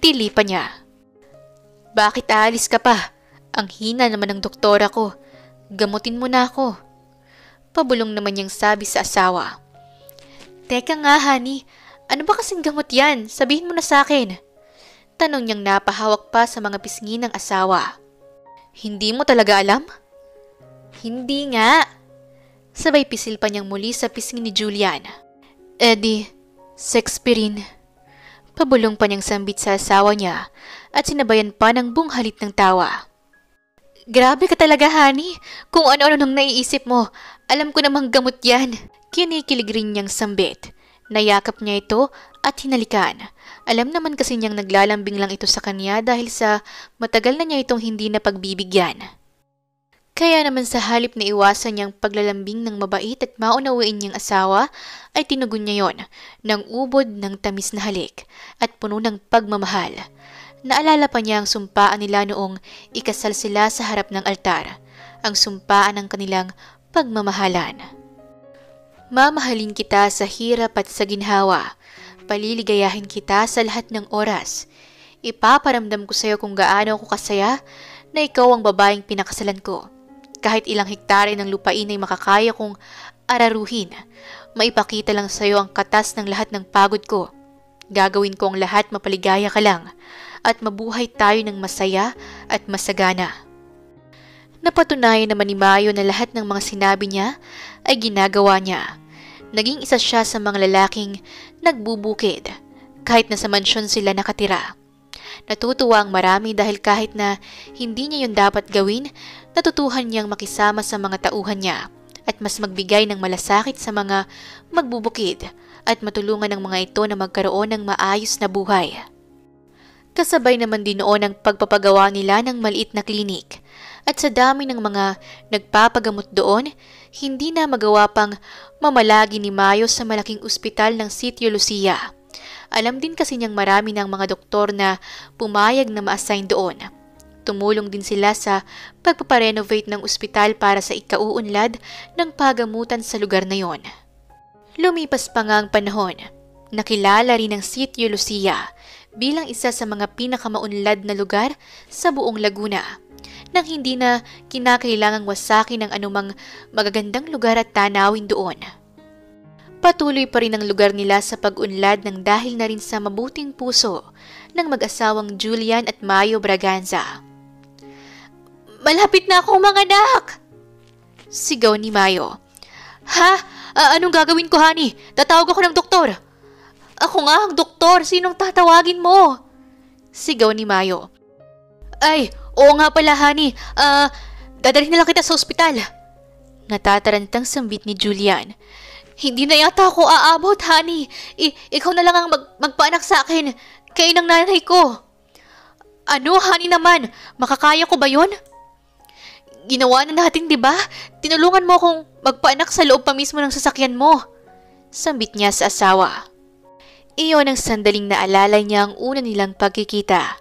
Tili pa niya. Bakit aalis ka pa? Ang hina naman ng doktora ko. Gamutin mo na ako. Pabulong naman niyang sabi sa asawa. Teka nga, honey. Ano ba kasing gamot yan? Sabihin mo na sa akin. Tanong niyang napahawak pa sa mga pisngi ng asawa. Hindi mo talaga alam? Hindi nga. Sabay pisil pa niyang muli sa pisngi ni Julian. Eddie, Sexpirin. Pabulong pa niyang sambit sa asawa niya at sinabayan pa ng bunghalit ng tawa. Grabe ka talaga, honey. Kung ano-ano nang naiisip mo, alam ko namang gamot yan. Kinikilig rin niyang sambit. Nayakap niya ito at hinalikan. Alam naman kasi niyang naglalambing lang ito sa kanya dahil sa matagal na niya itong hindi na pagbibigyan. Kaya naman sa halip na iwasan niyang paglalambing ng mabait at maunawain niyang asawa, ay tinugon niya yon ng ubod ng tamis na halik at puno ng pagmamahal. Naalala pa niya ang sumpaan nila noong ikasal sila sa harap ng altar, ang sumpaan ng kanilang pagmamahalan. Mamahalin kita sa hirap at sa ginhawa. Paliligayahin kita sa lahat ng oras. Ipaparamdam ko sa iyo kung gaano ako kasaya na ikaw ang babaeng pinakasalan ko. Kahit ilang hektare ng lupain ay makakaya kong araruhin. Maipakita lang sa iyo ang katas ng lahat ng pagod ko. Gagawin ko ang lahat mapaligaya ka lang at mabuhay tayo ng masaya at masagana. Napatunayan naman ni Mayo na lahat ng mga sinabi niya ay ginagawa niya. Naging isa siya sa mga lalaking nagbubukid kahit na sa mansyon sila nakatira. Natutuwa ang marami dahil kahit na hindi niya yun dapat gawin, natutuhan niyang makisama sa mga tauhan niya at mas magbigay ng malasakit sa mga magbubukid at matulungan ng mga ito na magkaroon ng maayos na buhay. Kasabay naman din noon ang pagpapagawa nila ng maliit na klinik at sa dami ng mga nagpapagamot doon, hindi na magawa pang mamalagi ni Mayo sa malaking ospital ng Sitio Lucia. Alam din kasi niyang marami ng mga doktor na pumayag na ma-assign doon. Tumulong din sila sa pagpaparenovate ng ospital para sa ikauunlad ng pagamutan sa lugar na yon. Lumipas pa nga ang panahon, nakilala rin ang Sitio Lucia bilang isa sa mga pinakamaunlad na lugar sa buong Laguna, nang hindi na kinakailangang wasakin ng anumang magagandang lugar at tanawin doon. Patuloy pa rin ang lugar nila sa pag-unlad ng dahil na rin sa mabuting puso ng mag-asawang Julian at Mayo Braganza. "Malapit na ako, mga anak!" sigaw ni Mayo. "Ha? Anong gagawin ko, honey? Tatawag ako ng doktor." "Ako nga ang doktor, sinong tatawagin mo?" sigaw ni Mayo. "Ay, oo nga pala, honey. Dadalhin na lang kita sa ospital." Natatarantang sambit ni Julian. "Hindi na yata ako aabot, honey. Ikaw na lang ang magpaanak sa akin. Kayo ng nanay ko." "Ano, honey naman? Makakaya ko ba yun?" "Ginawa na natin, di ba? Tinulungan mo akong magpaanak sa loob pa mismo ng sasakyan mo." Sambit niya sa asawa. Iyon ang sandaling naalala niya ang una nilang pagkikita.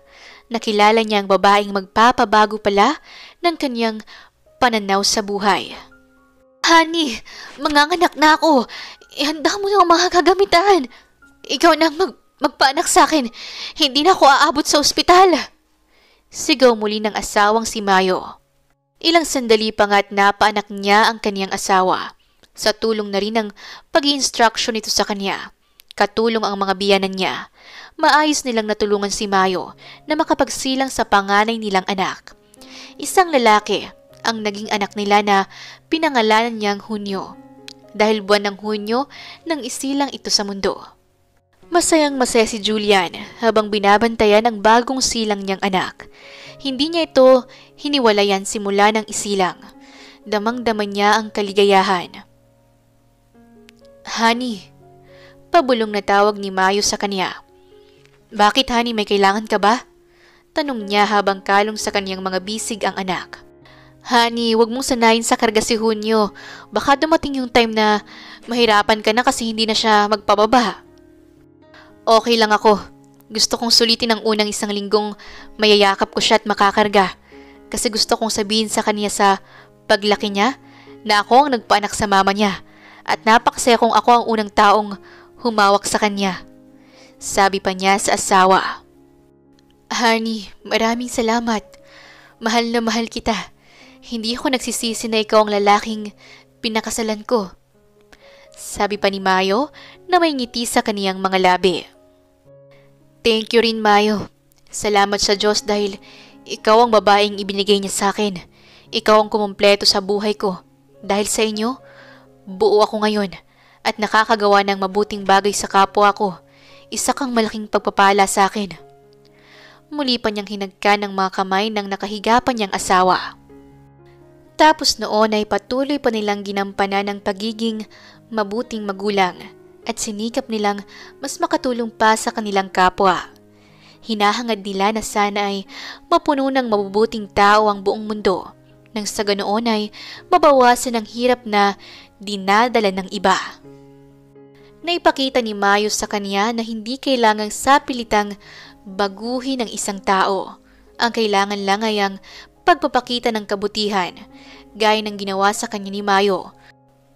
Nakilala niya ang babaeng magpapabago pala ng kanyang pananaw sa buhay. "Honey, manganganak na ako. Ihanda mo na ang mga kagamitan. Ikaw na magpaanak sa akin. Hindi na ako aabot sa ospital." Sigaw muli ng asawang si Mayo. Ilang sandali pa nga at napaanak niya ang kanyang asawa. Sa tulong na rin ng pag-i-instruction nito sa kanya, katulong ang mga biyanan niya, maayos nilang natulungan si Mayo na makapagsilang sa panganay nilang anak. Isang lalaki ang naging anak nila na pinangalanan niyang Hunyo, dahil buwan ng Hunyo nang isilang ito sa mundo. Masayang masaya si Julian habang binabantayan ang bagong silang niyang anak. Hindi niya ito hiniwalayan simula ng isilang. Damang-dama niya ang kaligayahan. "Honey," pabulong na tawag ni Mayo sa kanya. "Bakit, honey, may kailangan ka ba?" tanong niya habang kalong sa kanyang mga bisig ang anak. "Honey, wag mong sanayin sa karga si Hunyo. Baka dumating yung time na mahirapan ka na kasi hindi na siya magpababa." "Okay lang ako. Gusto kong sulitin ang unang isang linggong mayayakap ko siya at makakarga. Kasi gusto kong sabihin sa kanya sa paglaki niya na ako ang nagpaanak sa mama niya at napakasaya kung ako ang unang taong humawak sa kanya." Sabi pa niya sa asawa. "Honey, maraming salamat. Mahal na mahal kita. Hindi ako nagsisisi na ikaw ang lalaking pinakasalan ko." Sabi pa ni Mayo na may ngiti sa kaniyang mga labi. "Thank you rin, Mayo. Salamat sa Diyos dahil ikaw ang babaeng ibinigay niya sa akin. Ikaw ang kumumpleto sa buhay ko. Dahil sa inyo, buo ako ngayon at nakakagawa ng mabuting bagay sa kapwa ko. Isa kang malaking pagpapala sa akin." Muli pa niyang hinagkan ng mga kamay ng nakahiga pa niyang asawa. Tapos noon ay patuloy pa nilang ginampanan ang pagiging mabuting magulang at sinikap nilang mas makatulong pa sa kanilang kapwa. Hinahangad nila na sana ay mapuno ng mabubuting tao ang buong mundo, nang sa ganoon ay mabawasan ang hirap na dinadala ng iba. Naipakita ni Mayo sa kanya na hindi kailangang sapilitang baguhin ang isang tao. Ang kailangan lang ay ang pagpapakita ng kabutihan, gaya ng ginawa sa kanya ni Mayo.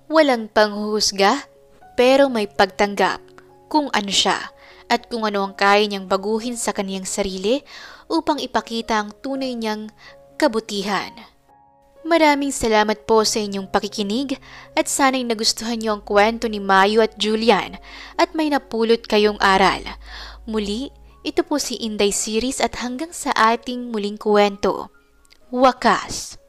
Walang panghuhusga, pero may pagtanggap kung ano siya at kung ano ang kaya niyang baguhin sa kaniyang sarili upang ipakita ang tunay niyang kabutihan. Maraming salamat po sa inyong pakikinig at sana'y nagustuhan niyo ang kwento ni Mayo at Julian at may napulot kayong aral. Muli, ito po si Inday Series at hanggang sa ating muling kwento. Wakas!